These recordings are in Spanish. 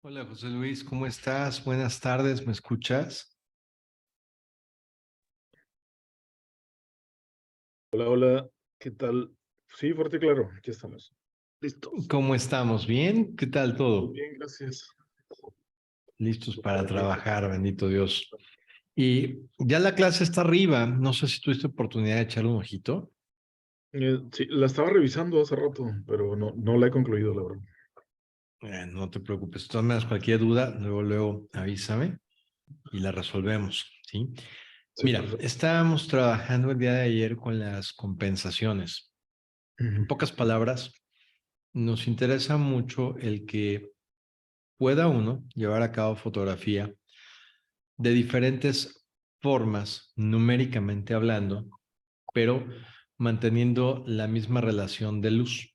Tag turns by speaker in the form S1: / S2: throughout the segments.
S1: Hola José Luis, ¿cómo estás? Buenas tardes, ¿me escuchas?
S2: Hola, hola, ¿qué tal? Sí, fuerte y claro, aquí estamos. Listos.
S1: ¿Cómo estamos? ¿Bien? ¿Qué tal
S2: Muy
S1: todo?
S2: bien, gracias.
S1: Listos para
S2: Súper bien.
S1: trabajar, bendito Dios. Y ya la clase está arriba, no sé si tuviste oportunidad de echarle un ojito.
S2: Sí, la estaba revisando hace rato, pero no la he concluido, la verdad.
S1: No te preocupes, de todas maneras, cualquier duda, luego avísame y la resolvemos, ¿sí?
S2: Sí,
S1: Mira,
S2: perfecto.
S1: estábamos trabajando el día de ayer con las compensaciones. En
S2: Ujú.
S1: pocas palabras, nos interesa mucho el que pueda uno llevar a cabo fotografía de diferentes formas, numéricamente hablando, pero manteniendo la misma relación de luz.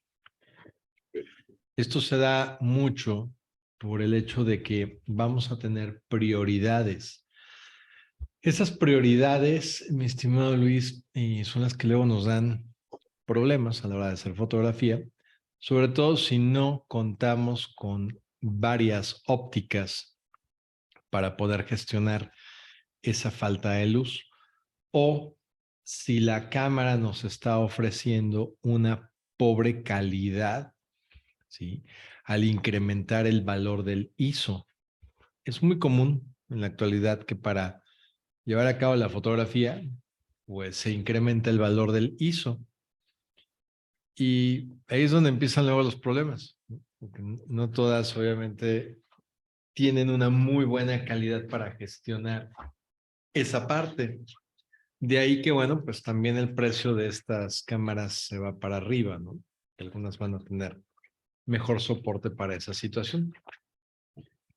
S1: Esto se da mucho por el hecho de que vamos a tener prioridades. Esas prioridades, mi estimado Luis, son las que luego nos dan problemas a la hora de hacer fotografía, sobre todo si no contamos con varias ópticas para poder gestionar esa falta de luz o si la cámara nos está ofreciendo una pobre calidad, ¿sí? Al incrementar el valor del ISO. Es muy común en la actualidad que para llevar a cabo la fotografía, pues se incrementa el valor del ISO. Y ahí es donde empiezan luego los problemas, ¿no? Porque no todas, obviamente, tienen una muy buena calidad para gestionar esa parte. De ahí que, bueno, pues también el precio de estas cámaras se va para arriba, ¿no? Que algunas van a tener mejor soporte para esa situación.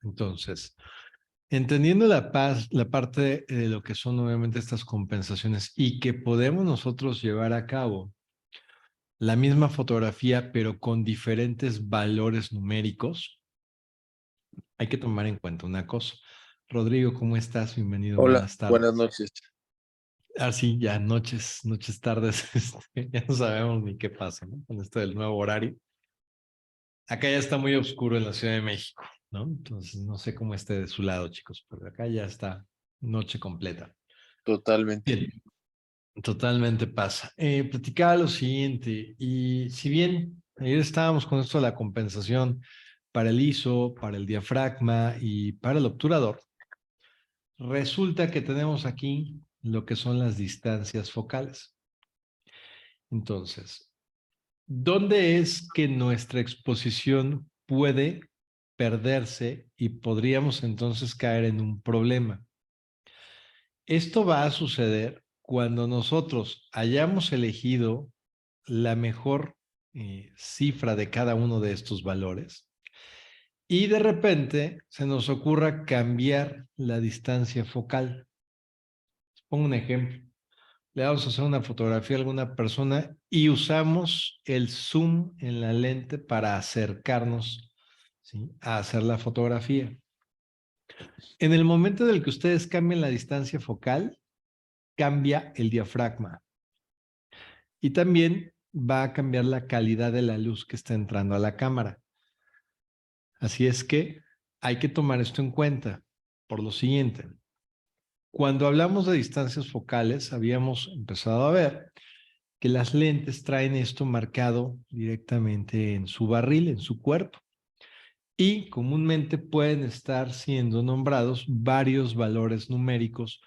S1: Entonces, entendiendo la parte de lo que son obviamente estas compensaciones y que podemos nosotros llevar a cabo la misma fotografía, pero con diferentes valores numéricos, hay que tomar en cuenta una cosa. Rodrigo, ¿cómo estás? Bienvenido,
S3: Hola,
S1: buenas
S3: buenas
S1: tardes.
S3: noches.
S1: Sí, ya noches, tardes, ya no sabemos ni qué pasa, ¿no? Con esto del nuevo horario. Acá ya está muy oscuro en la Ciudad de México, ¿no? Entonces no sé cómo esté de su lado, chicos, pero acá ya está noche completa.
S3: Totalmente.
S1: Bien, totalmente pasa. Platicaba lo siguiente, y si bien ayer estábamos con esto de la compensación para el ISO, para el diafragma y para el obturador, resulta que tenemos aquí lo que son las distancias focales. Entonces, ¿dónde es que nuestra exposición puede perderse y podríamos entonces caer en un problema? Esto va a suceder cuando nosotros hayamos elegido la mejor cifra de cada uno de estos valores y de repente se nos ocurra cambiar la distancia focal. Pongo un ejemplo. Le vamos a hacer una fotografía a alguna persona y usamos el zoom en la lente para acercarnos, ¿sí?, a hacer la fotografía. En el momento en el que ustedes cambien la distancia focal, cambia el diafragma y también va a cambiar la calidad de la luz que está entrando a la cámara. Así es que hay que tomar esto en cuenta por lo siguiente. Cuando hablamos de distancias focales, habíamos empezado a ver que las lentes traen esto marcado directamente en su barril, en su cuerpo, y comúnmente pueden estar siendo nombrados varios valores numéricos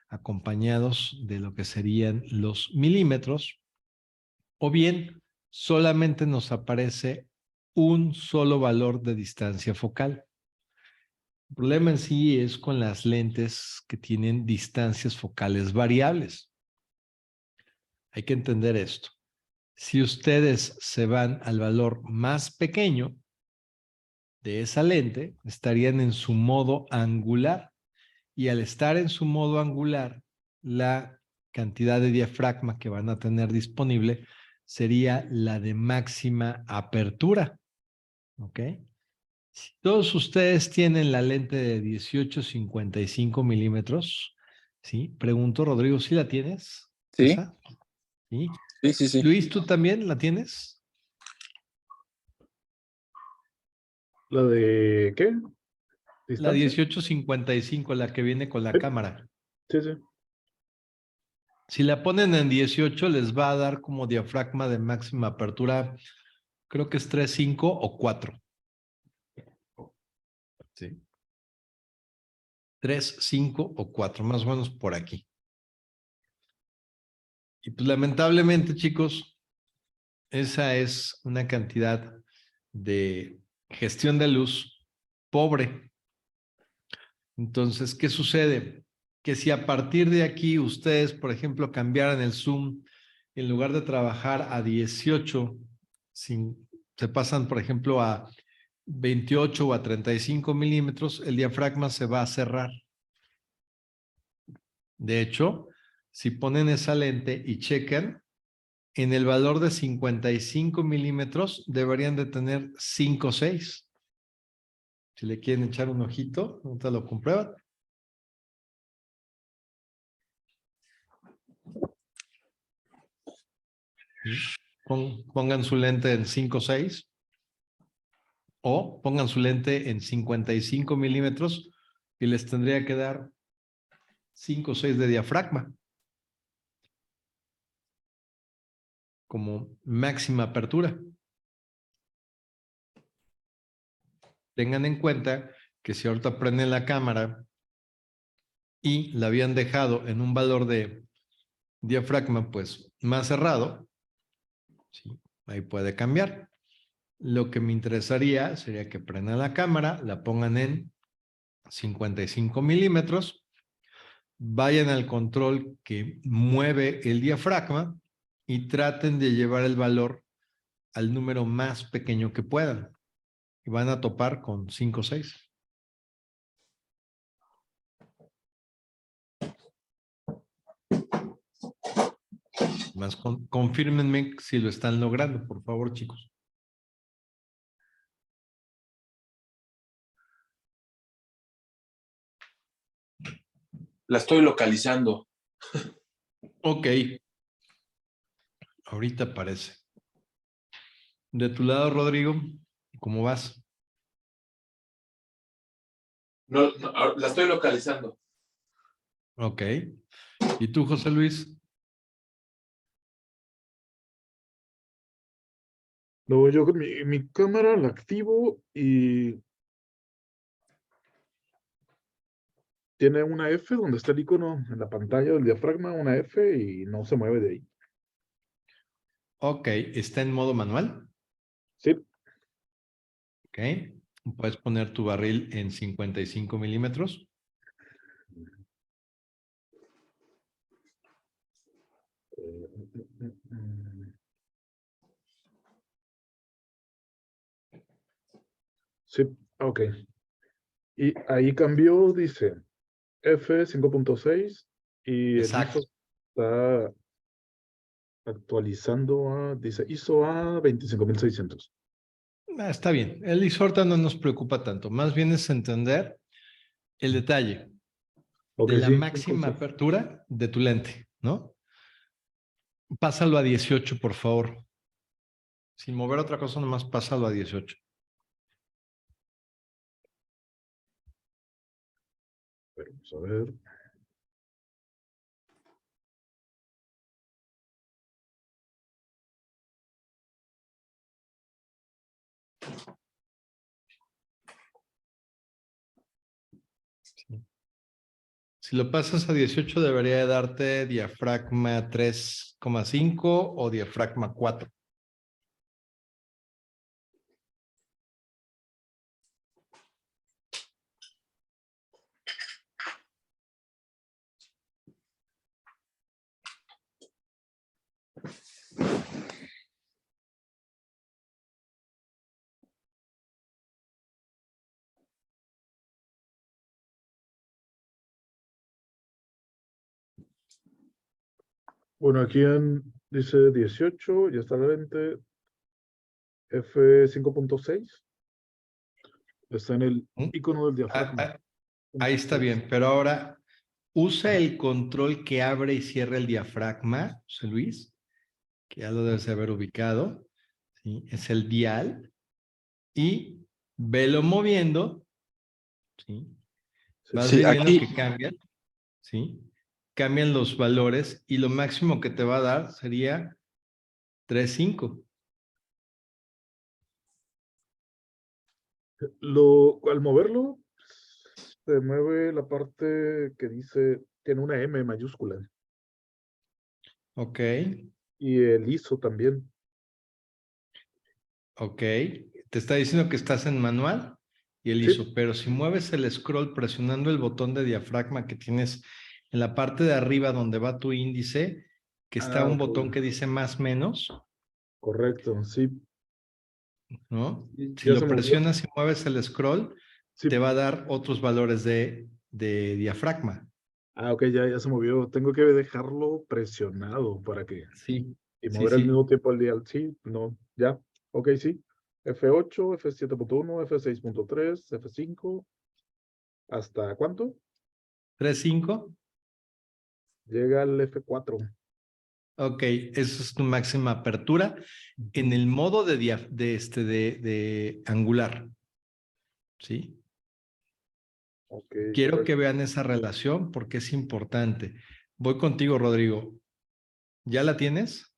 S1: acompañados de lo que serían los milímetros, o bien solamente nos aparece un solo valor de distancia focal. El problema en sí es con las lentes que tienen distancias focales variables. Hay que entender esto. Si ustedes se van al valor más pequeño de esa lente, estarían en su modo angular. Y al estar en su modo angular, la cantidad de diafragma que van a tener disponible sería la de máxima apertura. ¿Ok? Si todos ustedes tienen la lente de 18-55 milímetros, ¿sí? Pregunto, Rodrigo, ¿sí la tienes?
S3: Sí,
S1: ¿Esa? ¿Sí?
S3: sí, sí, sí.
S1: Luis, ¿tú también la tienes?
S2: ¿La de qué?
S1: La
S2: distancia.
S1: 1855, la que viene con la
S2: Sí.
S1: cámara.
S2: Sí, sí.
S1: Si la ponen en 18, les va a dar como diafragma de máxima apertura, creo que es 3, 5 o 4. Sí. 3, 5 o 4, más o menos por aquí. Y pues lamentablemente, chicos, esa es una cantidad de gestión de luz pobre. Entonces, ¿qué sucede? Que si a partir de aquí ustedes, por ejemplo, cambiaran el zoom, en lugar de trabajar a 18, se pasan, por ejemplo, a 28 o a 35 milímetros, el diafragma se va a cerrar. De hecho, si ponen esa lente y checan, en el valor de 55 milímetros deberían de tener 5 o 6. Si le quieren echar un ojito, ahorita lo comprueban. Pongan su lente en 5 o 6 o pongan su lente en 55 milímetros y les tendría que dar 5 o 6 de diafragma como máxima apertura. Tengan en cuenta que si ahorita prenden la cámara y la habían dejado en un valor de diafragma pues más cerrado, ¿sí? Ahí puede cambiar. Lo que me interesaría sería que prendan la cámara, la pongan en 55 milímetros, vayan al control que mueve el diafragma y traten de llevar el valor al número más pequeño que puedan. Y van a topar con 5 o 6. Más confírmenme si lo están logrando, por favor, chicos.
S3: La estoy localizando.
S1: Ok. Ahorita aparece. De tu lado, Rodrigo, ¿cómo vas?
S3: No, la estoy localizando.
S1: Ok. ¿Y tú, José Luis?
S2: No, yo con mi cámara la activo y tiene una F donde está el icono en la pantalla del diafragma, una F y no se mueve de ahí.
S1: Ok. ¿Está en modo manual?
S2: Sí.
S1: Ok. Puedes poner tu barril en 55 milímetros.
S2: Sí, ok. Y ahí cambió, dice F 5.6 y el
S1: Exacto.
S2: ISO está actualizando a, dice ISO a 25.600.
S1: Está bien. El ISORTA no nos preocupa tanto. Más bien es entender el detalle
S2: Ok,
S1: de la
S2: sí,
S1: máxima apertura de tu lente, ¿no? Pásalo a 18, por favor. Sin mover otra cosa, nomás pásalo a 18.
S2: vamos a ver.
S1: Si lo pasas a 18, debería de darte diafragma 3,5 o diafragma 4.
S2: Bueno, aquí dice 18, ya está la lente. F 5.6. Está en el icono del diafragma.
S1: Ahí está bien, pero ahora usa el control que abre y cierra el diafragma, José Luis, que ya lo debes de haber ubicado. ¿Sí? Es el dial. Y velo moviendo ¿sí?
S2: Sí,
S1: Vas
S3: Sí,
S1: viendo
S3: aquí-
S1: que cambian, ¿sí? Cambian los valores y lo máximo que te va a dar sería 3.5.
S2: Al moverlo, se mueve la parte que dice, tiene una M mayúscula.
S1: Ok,
S2: Y el ISO también.
S1: ok. Te está diciendo que estás en manual y el
S2: Sí.
S1: ISO, pero si mueves el scroll presionando el botón de diafragma que tienes en la parte de arriba donde va tu índice, que está un
S2: Ok.
S1: botón que dice más menos,
S2: Correcto, sí.
S1: ¿no? Si
S2: Ya se
S1: lo
S2: movió.
S1: presionas y mueves el scroll,
S2: Sí.
S1: te va a dar otros valores de diafragma.
S2: Ok, ya se movió. Tengo que dejarlo presionado para que...
S1: Sí,
S2: Y
S1: sí,
S2: mover al
S1: sí.
S2: mismo tiempo el dial. Sí, no, ya. Ok, sí. F8, F7.1, F6.3, F5. ¿Hasta cuánto?
S1: 3.5.
S2: Llega al F4.
S1: Ok, esa es tu máxima apertura en el modo de angular, ¿sí?
S2: Ok,
S1: Quiero que
S2: correcto.
S1: vean esa relación porque es importante. Voy contigo, Rodrigo. ¿Ya la tienes?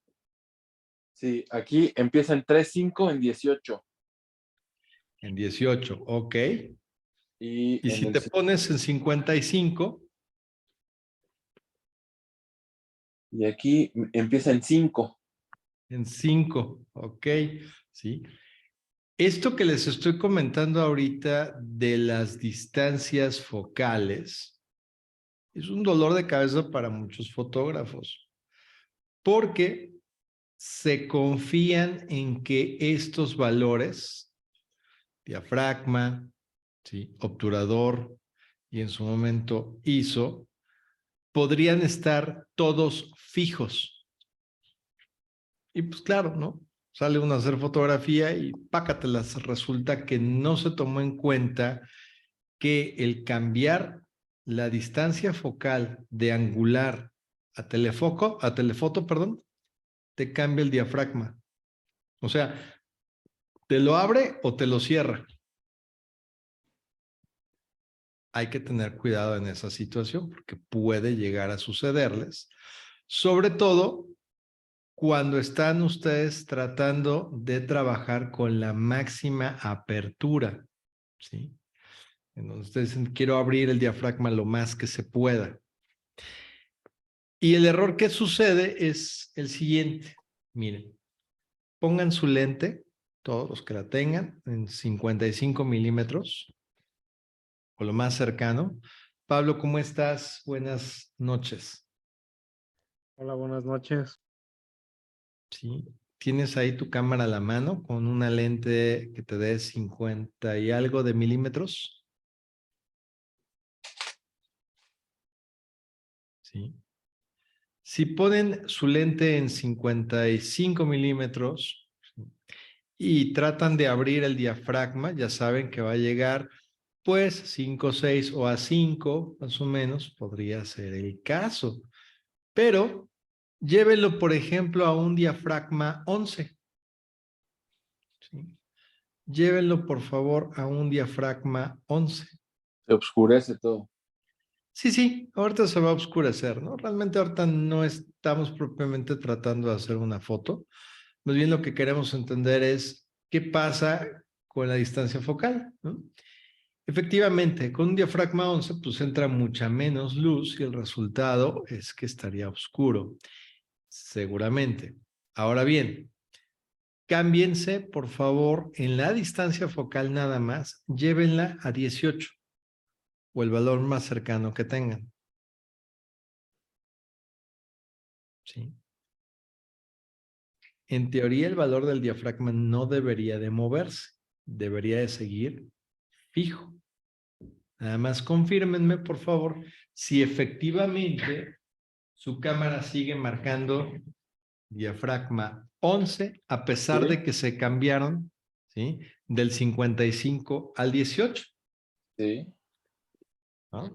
S3: Sí, aquí empieza en 3.5 en 18.
S1: En 18, ok.
S3: Y
S1: Y
S3: en
S1: si
S3: el
S1: te pones en 55,
S3: y aquí empieza en 5.
S1: en 5, ok, ¿sí? Esto que les estoy comentando ahorita de las distancias focales es un dolor de cabeza para muchos fotógrafos, porque se confían en que estos valores, diafragma, ¿sí? Obturador y en su momento ISO, podrían estar todos fijos. Y pues claro, ¿no? Sale uno a hacer fotografía y pácatelas, resulta que no se tomó en cuenta que el cambiar la distancia focal de angular a telefoto, perdón, te cambia el diafragma. O sea, te lo abre o te lo cierra. Hay que tener cuidado en esa situación porque puede llegar a sucederles, sobre todo cuando están ustedes tratando de trabajar con la máxima apertura, ¿sí? Entonces ustedes dicen, quiero abrir el diafragma lo más que se pueda. Y el error que sucede es el siguiente. Miren, pongan su lente, todos los que la tengan, en 55 milímetros o lo más cercano. Pablo, ¿cómo estás? Buenas noches.
S4: Hola, buenas noches.
S1: ¿Sí? ¿Tienes ahí tu cámara a la mano con una lente que te dé 50 y algo de milímetros? ¿Sí? Si ponen su lente en 55 milímetros, ¿sí? Y tratan de abrir el diafragma, ya saben que va a llegar pues 5, 6 o a 5, más o menos, podría ser el caso. Pero llévenlo, por ejemplo, a un diafragma 11. ¿Sí? Llévenlo, por favor, a un diafragma 11.
S3: Se oscurece todo.
S1: Sí, sí, ahorita se va a oscurecer, ¿no? Realmente ahorita no estamos propiamente tratando de hacer una foto. Más bien lo que queremos entender es qué pasa con la distancia focal, ¿no? Efectivamente, con un diafragma 11, pues entra mucha menos luz y el resultado es que estaría oscuro, seguramente. Ahora bien, cámbiense, por favor, en la distancia focal nada más, llévenla a 18 o el valor más cercano que tengan. ¿Sí? En teoría, el valor del diafragma no debería de moverse, debería de seguir fijo. Nada más confírmenme, por favor, si efectivamente su cámara sigue marcando diafragma 11, a pesar
S3: Sí.
S1: de que se cambiaron, ¿sí? Del 55 al 18.
S3: Sí.
S1: ¿No?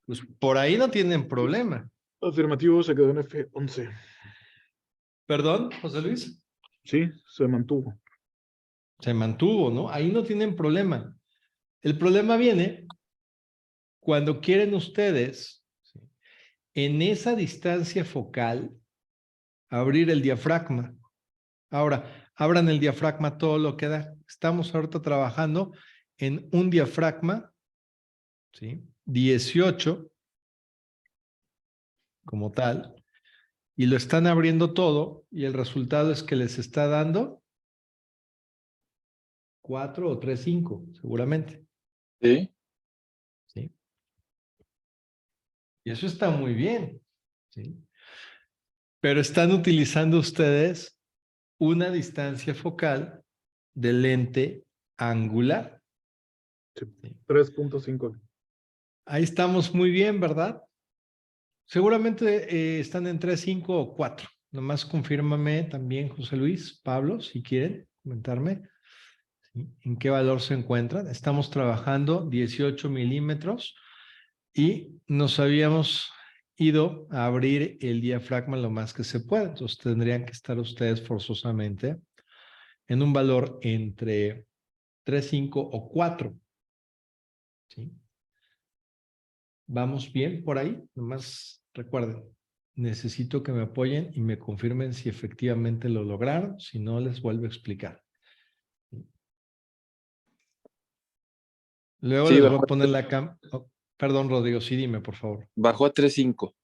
S1: Pues por ahí no tienen problema.
S2: Afirmativo, se quedó en F11.
S1: ¿Perdón, José Luis?
S2: Sí, se mantuvo.
S1: Se mantuvo, ¿no? Ahí no tienen problema. El problema viene cuando quieren ustedes, ¿sí?, en esa distancia focal, abrir el diafragma. Ahora, abran el diafragma todo lo que da. Estamos ahorita trabajando en un diafragma, ¿sí?, 18 como tal, y lo están abriendo todo, y el resultado es que les está dando 4 o 3.5, seguramente.
S3: Sí.
S1: ¿Sí? Y eso está muy bien, ¿sí? Pero están utilizando ustedes una distancia focal de lente angular.
S2: Sí,
S1: ¿Sí?
S2: 3.5.
S1: Ahí estamos muy bien, ¿verdad? Seguramente están en 3, 5 o 4. Nomás confírmame también, José Luis, Pablo, si quieren comentarme, ¿sí?, en qué valor se encuentran. Estamos trabajando 18 milímetros y nos habíamos ido a abrir el diafragma lo más que se pueda. Entonces tendrían que estar ustedes forzosamente en un valor entre 3, 5 o 4. ¿Sí? ¿Vamos bien por ahí? Nomás recuerden, necesito que me apoyen y me confirmen si efectivamente lo lograron. Si no, les vuelvo a explicar. Luego
S3: Sí,
S1: les voy a poner la cam... Oh, perdón, Rodrigo, sí, dime, por favor.
S3: bajó a 3.5.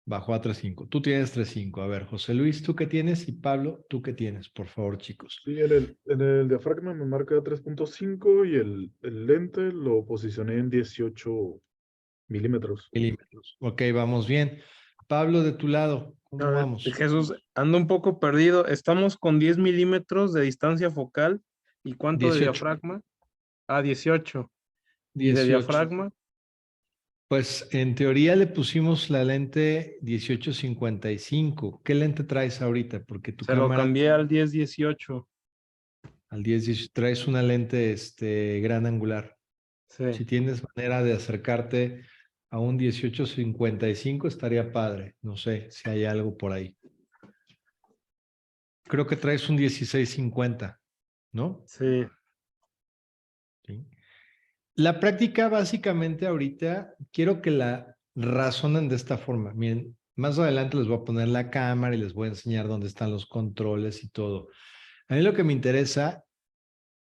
S1: Bajó a 3.5. Tú tienes 3.5. A ver, José Luis, ¿tú qué tienes? Y Pablo, ¿tú qué tienes? Por favor, chicos.
S2: Sí, en el diafragma me marca 3.5 y el lente lo posicioné en 18 milímetros.
S1: Milímetros. Ok, vamos bien. Pablo, de tu lado,
S4: A
S1: ¿cómo
S4: ver,
S1: vamos?
S4: Jesús, ando un poco perdido. Estamos con 10 milímetros de distancia focal. ¿Y cuánto de
S1: 18.
S4: diafragma? Ah, 18. ¿Y de
S1: 18.
S4: diafragma?
S1: Pues en teoría le pusimos la lente 18-55. ¿Qué lente traes ahorita? Porque tu
S4: Se lo
S1: cámara
S4: cambié al 10-18.
S1: al 10 traes una lente gran angular.
S4: Sí.
S1: Si tienes manera de acercarte a un 18-55 estaría padre. No sé si hay algo por ahí. Creo que traes un 16-50, ¿no?
S4: Sí.
S1: Sí. La práctica básicamente ahorita quiero que la razonen de esta forma. Miren, más adelante les voy a poner la cámara y les voy a enseñar dónde están los controles y todo. A mí lo que me interesa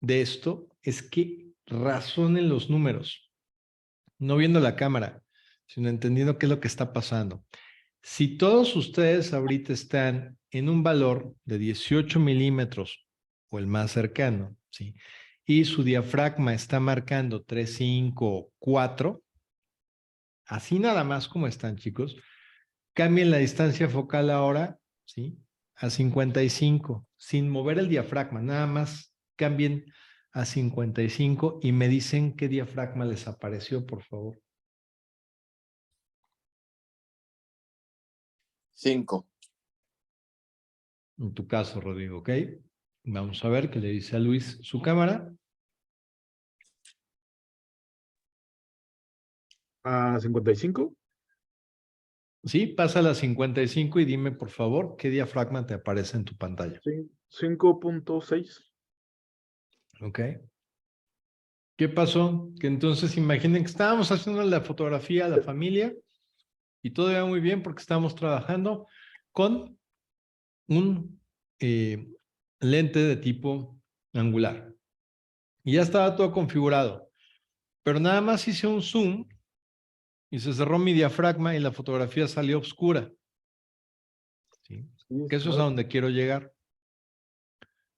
S1: de esto es que razonen los números, no viendo la cámara, sino entendiendo qué es lo que está pasando. Si todos ustedes ahorita están en un valor de 18 milímetros o el más cercano, ¿sí?, y su diafragma está marcando 3, 5, 4, así nada más como están, chicos, cambien la distancia focal ahora, ¿sí?, a 55, sin mover el diafragma, nada más cambien a 55 y me dicen qué diafragma les apareció, por favor.
S3: 5.
S1: En tu caso, Rodrigo, ¿ok? Vamos a ver qué le dice a Luis su cámara.
S2: ¿A 55?
S1: Sí, pasa a las 55 y dime, por favor, qué diafragma te aparece en tu pantalla.
S2: Sí, 5.6.
S1: ¿Ok? ¿Qué pasó? Que entonces imaginen que estábamos haciendo la fotografía a la familia y todo iba muy bien porque estábamos trabajando con un lente de tipo angular. Y ya estaba todo configurado. Pero nada más hice un zoom y se cerró mi diafragma y la fotografía salió oscura. ¿Sí?
S2: Sí,
S1: Que eso es a
S2: claro.
S1: donde quiero llegar.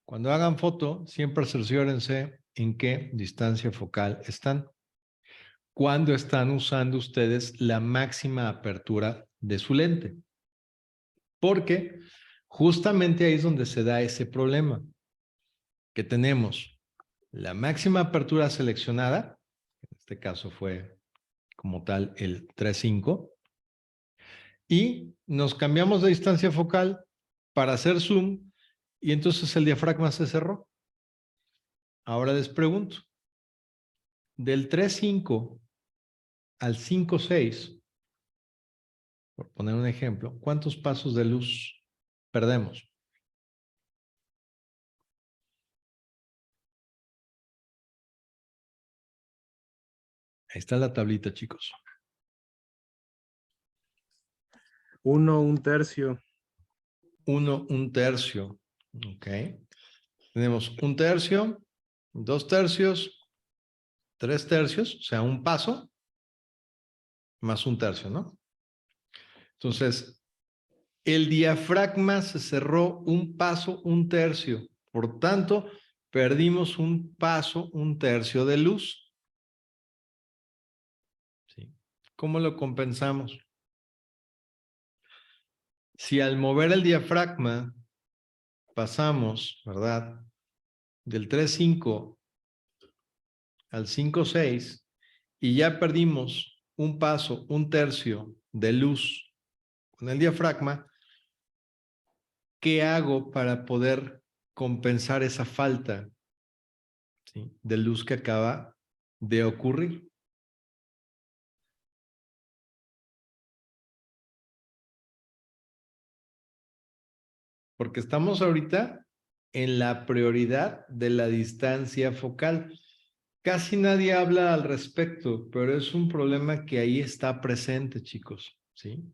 S1: Cuando hagan foto, siempre cerciórense en qué distancia focal están. Cuando están usando ustedes la máxima apertura de su lente. Porque justamente ahí es donde se da ese problema. Que tenemos la máxima apertura seleccionada, en este caso fue como tal el 3.5, y nos cambiamos de distancia focal para hacer zoom y entonces el diafragma se cerró. Ahora les pregunto, del 3.5 al 5.6, por poner un ejemplo, ¿cuántos pasos de luz perdemos? Ahí está la tablita, chicos.
S4: 1, 1/3.
S1: 1, 1/3. Ok. Tenemos 1/3, 2/3, 3/3, o sea, un paso más 1/3, ¿no? Entonces, el diafragma se cerró un paso, 1/3. Por tanto, perdimos un paso, 1/3 de luz. ¿Sí? ¿Cómo lo compensamos? Si al mover el diafragma pasamos, ¿verdad? Del 3,5 al 5,6 y ya perdimos un paso, 1/3 de luz con el diafragma, ¿qué hago para poder compensar esa falta, ¿sí?, de luz que acaba de ocurrir? Porque estamos ahorita en la prioridad de la distancia focal. Casi nadie habla al respecto, pero es un problema que ahí está presente, chicos, ¿sí?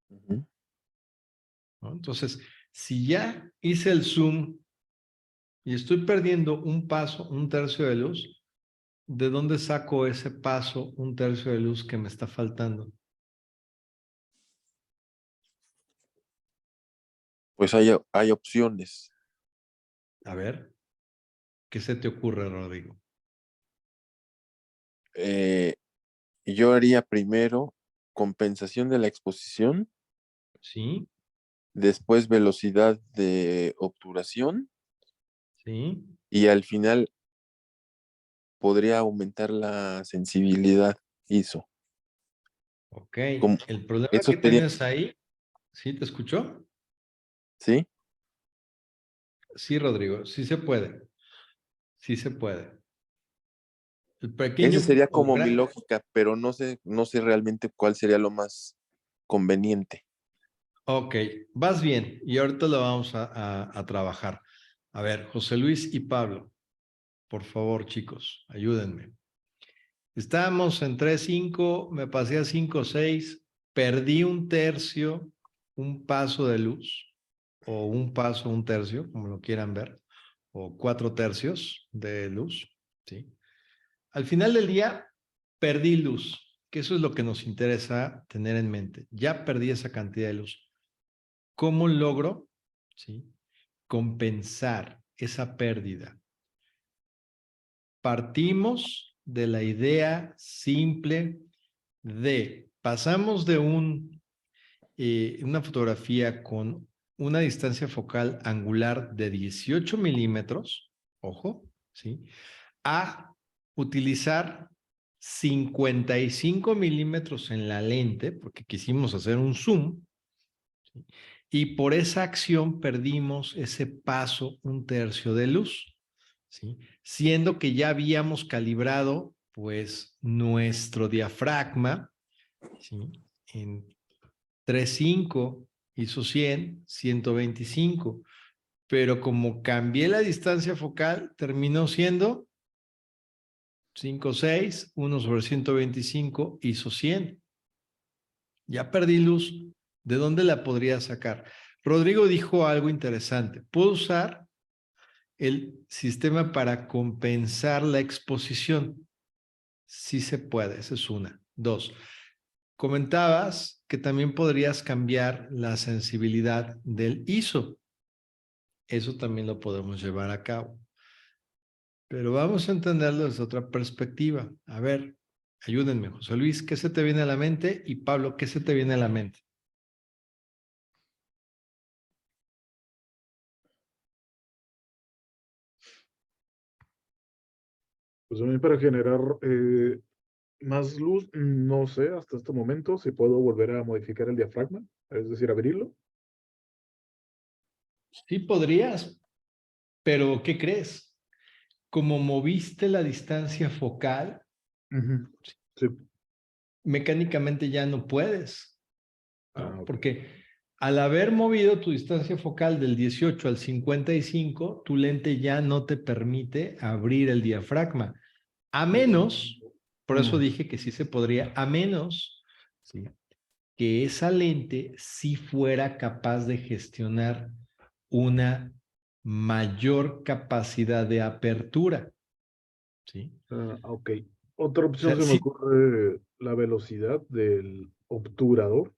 S3: Ujú.
S1: ¿No? Entonces, si ya hice el zoom y estoy perdiendo un paso, 1/3 de luz, ¿de dónde saco ese paso, 1/3 de luz que me está faltando?
S3: Pues hay opciones.
S1: A ver, ¿qué se te ocurre, Rodrigo?
S3: Yo haría primero compensación de la exposición,
S1: ¿Sí?
S3: después velocidad de obturación
S1: ¿Sí?
S3: y al final podría aumentar la sensibilidad ISO.
S1: Ok.
S3: Como-
S1: El problema
S3: Eso
S1: que
S3: sería,
S1: tienes ahí, ¿sí te escuchó?
S3: ¿sí?
S1: Sí, Rodrigo, sí se puede. Sí se puede. El
S3: Esa
S1: pequeño
S3: sería
S1: o
S3: como mi
S1: gran...
S3: lógica, pero no sé realmente cuál sería lo más conveniente.
S1: Ok, vas bien y ahorita lo vamos a trabajar. A ver, José Luis y Pablo, por favor, chicos, ayúdenme. Estábamos en 3,5, me pasé a 5,6, perdí 1/3, un paso de luz, o un paso, 1/3, como lo quieran ver, o 4/3 de luz, ¿sí? Al final del día, perdí luz, que eso es lo que nos interesa tener en mente. Ya perdí esa cantidad de luz. ¿Cómo logro, sí, compensar esa pérdida? Partimos de la idea simple de pasamos de una fotografía con una distancia focal angular de 18 milímetros, ojo, ¿sí?, a utilizar 55 milímetros en la lente, porque quisimos hacer un zoom, ¿sí?, y por esa acción perdimos ese paso, 1/3 de luz, ¿sí?, siendo que ya habíamos calibrado pues nuestro diafragma, ¿sí?, en 3,5 hizo 100, 125, pero como cambié la distancia focal, terminó siendo 5,6, 1/125 hizo 100. Ya perdí luz. ¿De dónde la podría sacar? Rodrigo dijo algo interesante. Puedo usar el sistema para compensar la exposición. Sí se puede, esa es una. Dos, comentabas que también podrías cambiar la sensibilidad del ISO. Eso también lo podemos llevar a cabo. Pero vamos a entenderlo desde otra perspectiva. A ver, ayúdenme, José Luis, ¿qué se te viene a la mente? Y Pablo, ¿qué se te viene a la mente?
S2: Pues a mí para generar más luz, no sé hasta este momento si puedo volver a modificar el diafragma, es decir, abrirlo.
S1: Sí podrías, pero ¿qué crees? Como moviste la distancia focal,
S2: Ujú. Sí.
S1: mecánicamente ya no puedes, ¿no?
S2: Ok.
S1: Porque al haber movido tu distancia focal del 18 al 55, tu lente ya no te permite abrir el diafragma, a menos Por eso dije que sí se podría, a menos, ¿sí?, que esa lente sí fuera capaz de gestionar una mayor capacidad de apertura, ¿sí?
S2: Ok. Otra
S1: O
S2: opción
S1: sea,
S2: se me
S1: sí,
S2: ocurre la velocidad del obturador.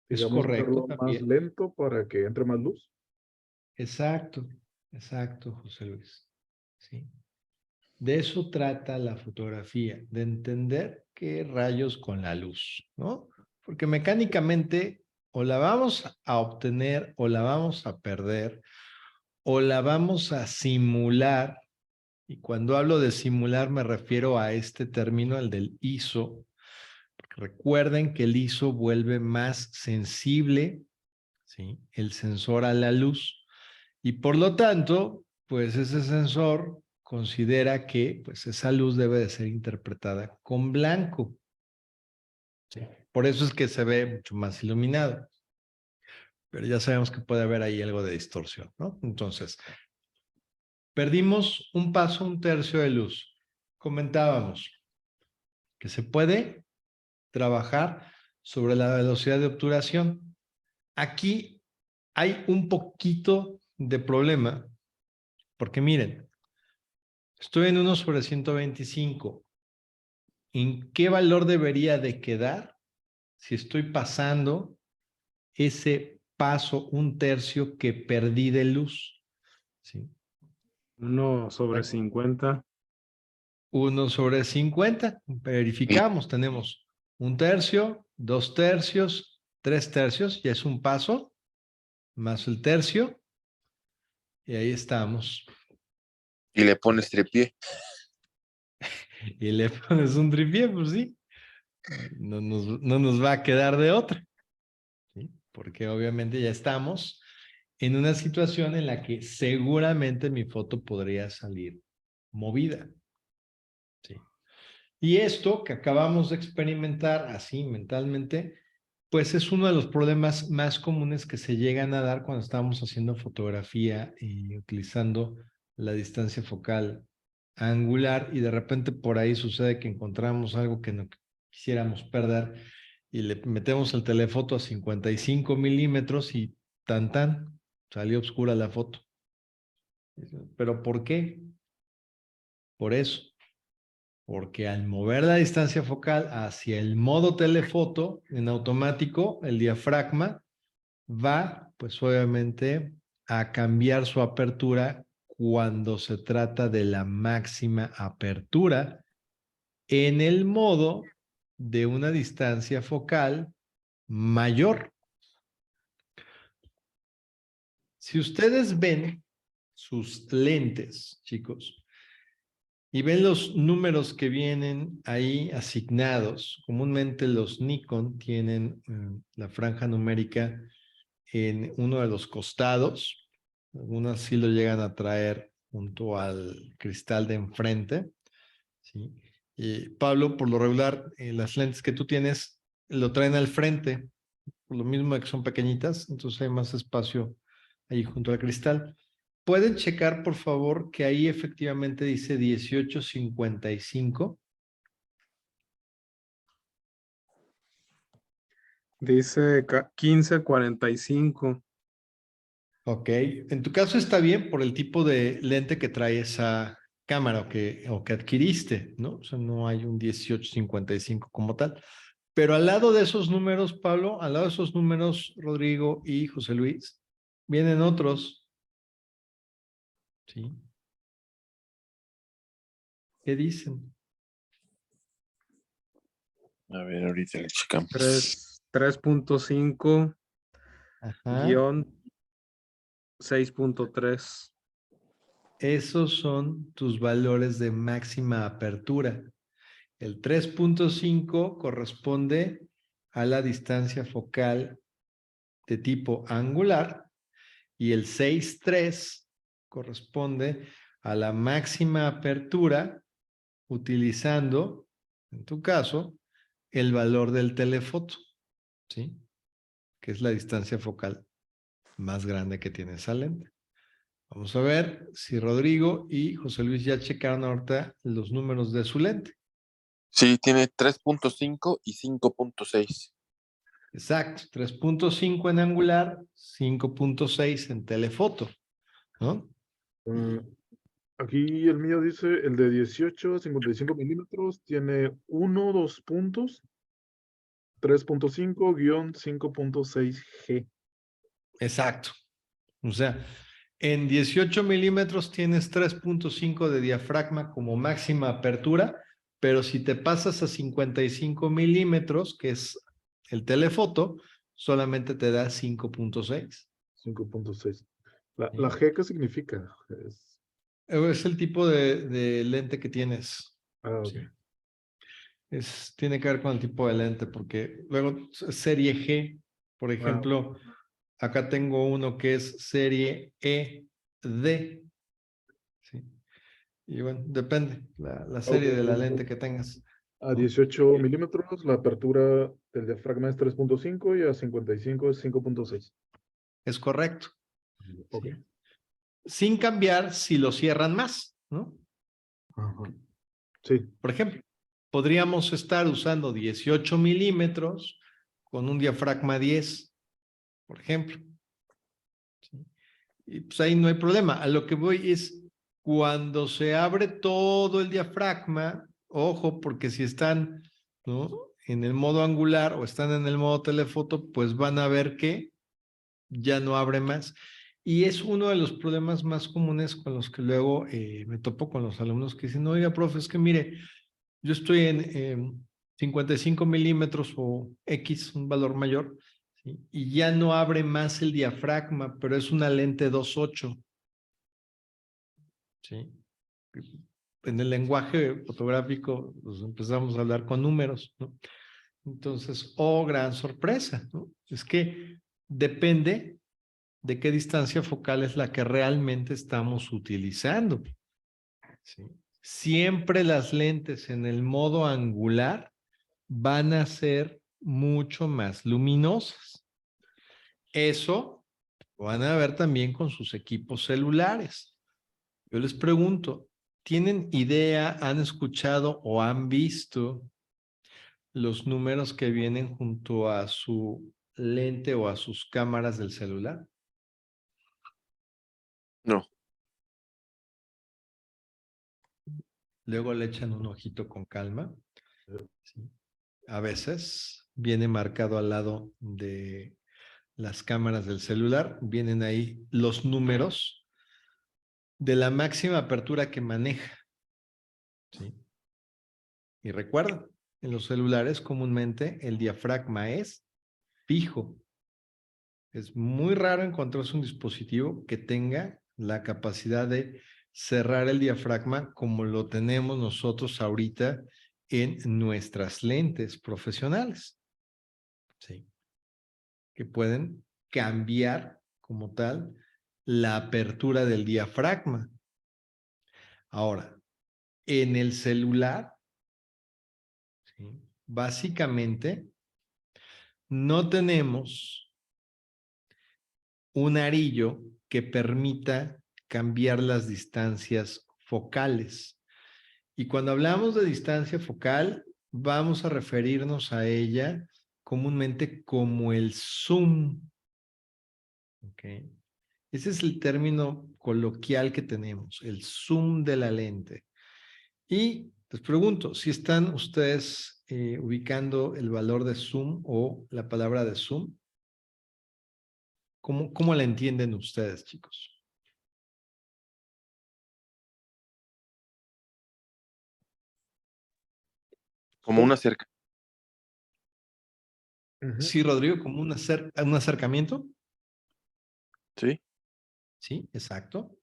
S1: es
S2: Digamos,
S1: correcto
S2: hacerlo más
S1: también.
S2: lento para que entre más luz.
S1: Exacto, exacto, José Luis. ¿Sí? De eso trata la fotografía, de entender qué rayos con la luz, ¿no? Porque mecánicamente o la vamos a obtener o la vamos a perder o la vamos a simular. Y cuando hablo de simular me refiero a este término, el del ISO. Recuerden que el ISO vuelve más sensible, ¿sí?, el sensor a la luz. Y por lo tanto, pues ese sensor considera que pues esa luz debe de ser interpretada con blanco. ¿Sí? Por eso es que se ve mucho más iluminado. Pero ya sabemos que puede haber ahí algo de distorsión, ¿no? Entonces, perdimos un paso, un tercio de luz. Comentábamos que se puede trabajar sobre la velocidad de obturación. Aquí hay un poquito de problema, porque miren, estoy en 1/125. ¿En qué valor debería de quedar si estoy pasando ese paso, un tercio que perdí de luz? ¿Sí?
S4: 1/50.
S1: 1/50. Verificamos, tenemos un tercio, 2 tercios, 3 tercios, ya es un paso, más el tercio, y ahí estamos.
S3: Y le pones tripié.
S1: Y le pones un tripié, pues sí, no nos va a quedar de otra, ¿sí? Porque obviamente ya estamos en una situación en la que seguramente mi foto podría salir movida, ¿sí? Y esto que acabamos de experimentar así mentalmente, pues es uno de los problemas más comunes que se llegan a dar cuando estamos haciendo fotografía y utilizando la distancia focal angular, y de repente por ahí sucede que encontramos algo que no quisiéramos perder y le metemos el telefoto a 55 milímetros y salió oscura la foto. ¿Pero por qué? Por eso. Porque al mover la distancia focal hacia el modo telefoto, en automático, el diafragma va, pues obviamente, a cambiar su apertura cuando se trata de la máxima apertura en el modo de una distancia focal mayor. Si ustedes ven sus lentes, chicos, y ven los números que vienen ahí asignados, comúnmente los Nikon tienen la franja numérica en uno de los costados, algunas sí lo llegan a traer junto al cristal de enfrente, ¿sí? Y Pablo, por lo regular, las lentes que tú tienes lo traen al frente, por lo mismo de que son pequeñitas, entonces hay más espacio ahí junto al cristal. ¿Pueden checar, por favor, que ahí efectivamente dice 1855?
S4: Dice 1545.
S1: Ok, en tu caso está bien por el tipo de lente que trae esa cámara o que adquiriste, ¿no? O sea, no hay un 1855 como tal. Pero al lado de esos números, Pablo, al lado de esos números, Rodrigo y José Luis, vienen otros, ¿sí? ¿Qué dicen?
S3: A ver, ahorita le checamos.
S4: 3.5
S1: Ajá.
S4: guión 6.3.
S1: Esos son tus valores de máxima apertura. El 3.5 corresponde a la distancia focal de tipo angular y el 6.3 corresponde a la máxima apertura utilizando, en tu caso, el valor del telefoto, ¿sí? Que es la distancia focal más grande que tiene esa lente. Vamos a ver si Rodrigo y José Luis ya checaron ahorita los números de su lente.
S3: Sí, tiene 3.5 y 5.6.
S1: Exacto, 3.5 en angular, 5.6 en telefoto, ¿no?
S2: Aquí el mío dice, el de 18 a 55 milímetros tiene 1, 2 puntos, 3.5-5.6G.
S1: Exacto. O sea, en 18 milímetros tienes 3.5 de diafragma como máxima apertura, pero si te pasas a 55 milímetros, que es el telefoto, solamente te da 5.6.
S2: 5.6. La
S1: ¿Sí?
S2: G, ¿qué significa?
S1: Es el tipo de lente que tienes.
S2: Ok.
S1: Sí. Tiene que ver con el tipo de lente, porque luego serie G, por ejemplo, acá tengo uno que es serie ED. ¿Sí? Y bueno, depende la serie
S2: Ok.
S1: de la lente que tengas,
S2: A
S1: ¿no?
S2: 18 milímetros, la apertura del diafragma es 3.5 y a 55 es 5.6.
S1: Es correcto.
S2: Ok.
S1: ¿Sí? Sin cambiar si lo cierran más, ¿no?
S2: Ajá. Sí.
S1: Por ejemplo, podríamos estar usando 18 milímetros con un diafragma 10, por ejemplo. ¿Sí? Y pues ahí no hay problema. A lo que voy es cuando se abre todo el diafragma, ojo, porque si están, ¿no?, en el modo angular o están en el modo telefoto, pues van a ver que ya no abre más. Y es uno de los problemas más comunes con los que luego me topo con los alumnos que dicen, oiga, profe, es que mire, yo estoy en 55 milímetros o X, un valor mayor, ¿sí? Y ya no abre más el diafragma, pero es una lente 2.8. ¿Sí? En el lenguaje fotográfico pues empezamos a hablar con números, ¿no? Entonces, oh, gran sorpresa, ¿no? Es que depende de qué distancia focal es la que realmente estamos utilizando. ¿Sí? Siempre las lentes en el modo angular van a ser mucho más luminosas. Eso lo van a ver también con sus equipos celulares. Yo les pregunto, ¿tienen idea, han escuchado o han visto los números que vienen junto a su lente o a sus cámaras del celular?
S3: No.
S1: Luego le echan un ojito con calma. ¿Sí? A veces viene marcado al lado de las cámaras del celular, vienen ahí los números de la máxima apertura que maneja. ¿Sí? Y recuerda, en los celulares comúnmente el diafragma es fijo. Es muy raro encontrarse un dispositivo que tenga la capacidad de cerrar el diafragma como lo tenemos nosotros ahorita en nuestras lentes profesionales. ¿Sí? Que pueden cambiar como tal la apertura del diafragma. Ahora, en el celular, ¿sí?, básicamente no tenemos un arillo que permita cambiar las distancias focales. Y cuando hablamos de distancia focal, vamos a referirnos a ella comúnmente como el zoom. ¿Ok? Ese es el término coloquial que tenemos, el zoom de la lente. Y les pregunto, si están ustedes ubicando el valor de zoom o la palabra de zoom, ¿cómo la entienden ustedes, chicos?
S3: Como una cerca.
S1: Sí, Rodrigo, como un acercamiento.
S3: Sí.
S1: Sí, exacto.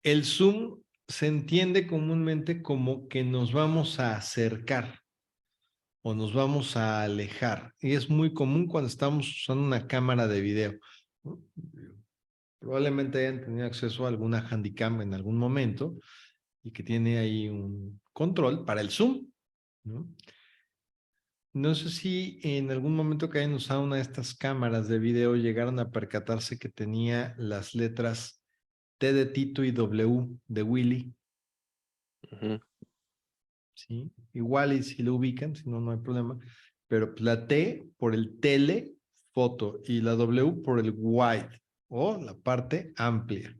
S1: El zoom se entiende comúnmente como que nos vamos a acercar o nos vamos a alejar. Y es muy común cuando estamos usando una cámara de video, ¿no? Probablemente hayan tenido acceso a alguna Handycam en algún momento y que tiene ahí un control para el zoom, ¿no? No sé si en algún momento que hayan usado una de estas cámaras de video llegaron a percatarse que tenía las letras T de Tito y W de Willy.
S3: Ujú.
S1: ¿sí? Igual y si lo ubican, si no, no hay problema. Pero la T por el telefoto y la W por el wide o la parte amplia,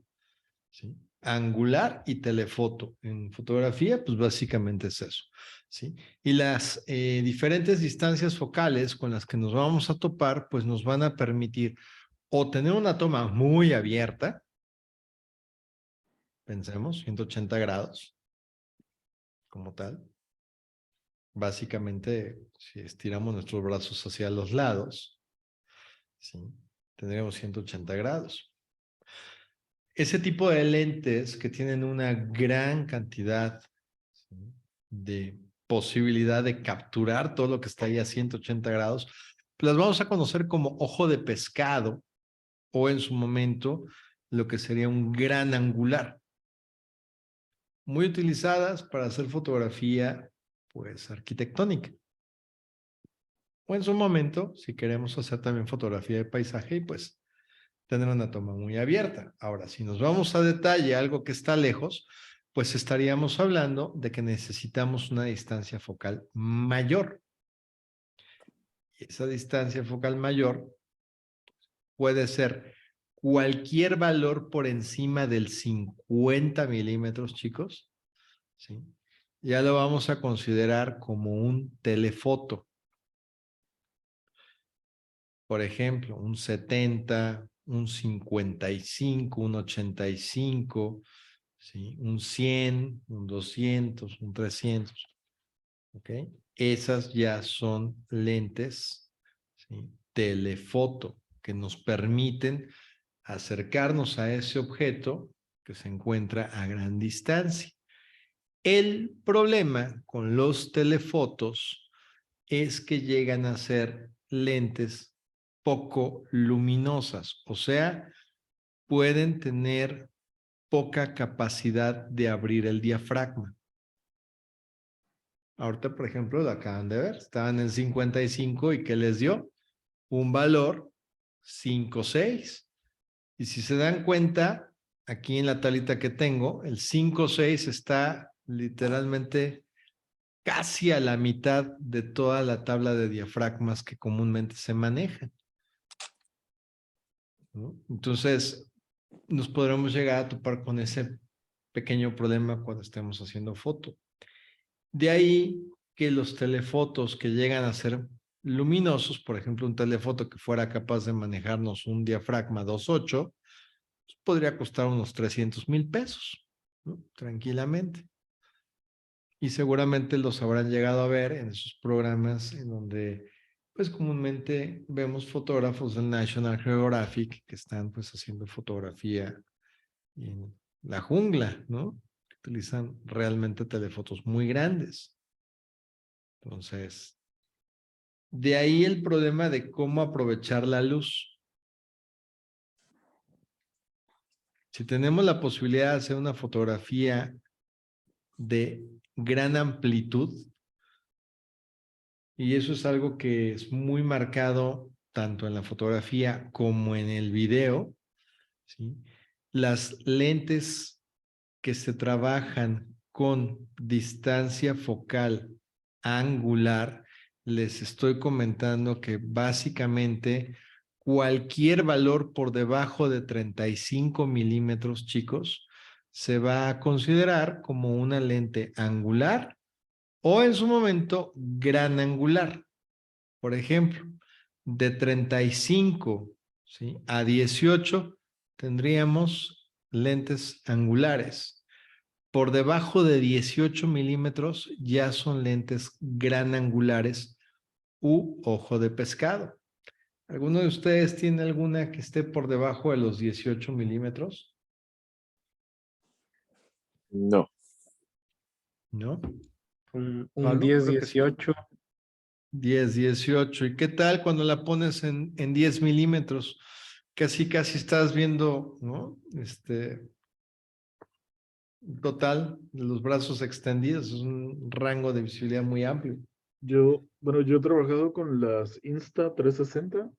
S1: ¿sí? Angular y telefoto. En fotografía, pues básicamente es eso, ¿sí? Y las diferentes distancias focales con las que nos vamos a topar, pues nos van a permitir o tener una toma muy abierta, pensemos, 180 grados, como tal. Básicamente, si estiramos nuestros brazos hacia los lados, ¿sí? Tendríamos 180 grados. Ese tipo de lentes que tienen una gran cantidad, ¿sí?, de posibilidad de capturar todo lo que está ahí a 180 grados, pues las vamos a conocer como ojo de pescado o en su momento lo que sería un gran angular. Muy utilizadas para hacer fotografía, pues, arquitectónica. O en su momento, si queremos hacer también fotografía de paisaje, y pues tener una toma muy abierta. Ahora, si nos vamos a detalle, algo que está lejos, pues estaríamos hablando de que necesitamos una distancia focal mayor. Y esa distancia focal mayor puede ser cualquier valor por encima del 50 milímetros, chicos, ¿sí? Ya lo vamos a considerar como un telefoto. Por ejemplo, un 70, un 55, un 85, ¿sí? Un 100, un 200, un 300. ¿Ok? Esas ya son lentes, ¿sí?, telefoto que nos permiten acercarnos a ese objeto que se encuentra a gran distancia. El problema con los telefotos es que llegan a ser lentes poco luminosas, o sea, pueden tener poca capacidad de abrir el diafragma. Ahorita, por ejemplo, lo acaban de ver, estaban en 55 y ¿qué les dio? Un valor 5.6. Y si se dan cuenta, aquí en la tablita que tengo, el 5.6 está literalmente casi a la mitad de toda la tabla de diafragmas que comúnmente se manejan, ¿no? Entonces, nos podremos llegar a topar con ese pequeño problema cuando estemos haciendo foto. De ahí que los telefotos que llegan a ser luminosos, por ejemplo, un telefoto que fuera capaz de manejarnos un diafragma 2.8, pues podría costar unos 300,000 pesos, ¿no? Tranquilamente. Y seguramente los habrán llegado a ver en esos programas en donde pues comúnmente vemos fotógrafos del National Geographic que están pues haciendo fotografía en la jungla, ¿no? Utilizan realmente telefotos muy grandes. Entonces, de ahí el problema de cómo aprovechar la luz. Si tenemos la posibilidad de hacer una fotografía de gran amplitud, y eso es algo que es muy marcado tanto en la fotografía como en el video, ¿sí? Las lentes que se trabajan con distancia focal angular, les estoy comentando que básicamente cualquier valor por debajo de 35 milímetros, chicos, se va a considerar como una lente angular o en su momento gran angular. Por ejemplo, de 35, ¿sí?, a 18 tendríamos lentes angulares. Por debajo de 18 milímetros ya son lentes gran angulares u ojo de pescado. ¿Alguno de ustedes tiene alguna que esté por debajo de los 18 milímetros?
S3: No.
S1: ¿No?
S4: Un
S1: Pablo, creo que sí.
S4: 10-18.
S1: 10, 18. ¿Y qué tal cuando la pones en 10 milímetros? Casi estás viendo, ¿no? Total, de los brazos extendidos, es un rango de visibilidad muy amplio.
S2: Yo he trabajado con las Insta360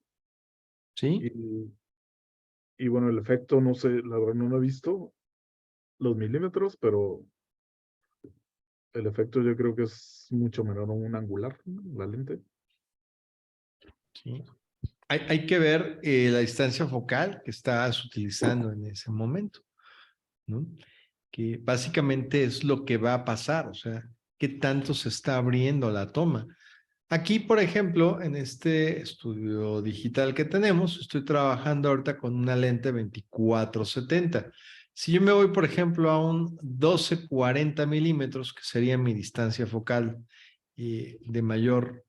S1: ¿Sí?
S2: y bueno, el efecto, no sé, la verdad no lo he visto los milímetros, pero el efecto yo creo que es mucho menor a un angular, ¿no? La lente.
S1: ¿Sí? Hay que ver la distancia focal que estás utilizando en ese momento, ¿no? Que básicamente es lo que va a pasar, o sea, qué tanto se está abriendo la toma. Aquí, por ejemplo, en este estudio digital que tenemos, estoy trabajando ahorita con una lente 24-70. Si yo me voy, por ejemplo, a un 12-40 milímetros, que sería mi distancia focal de mayor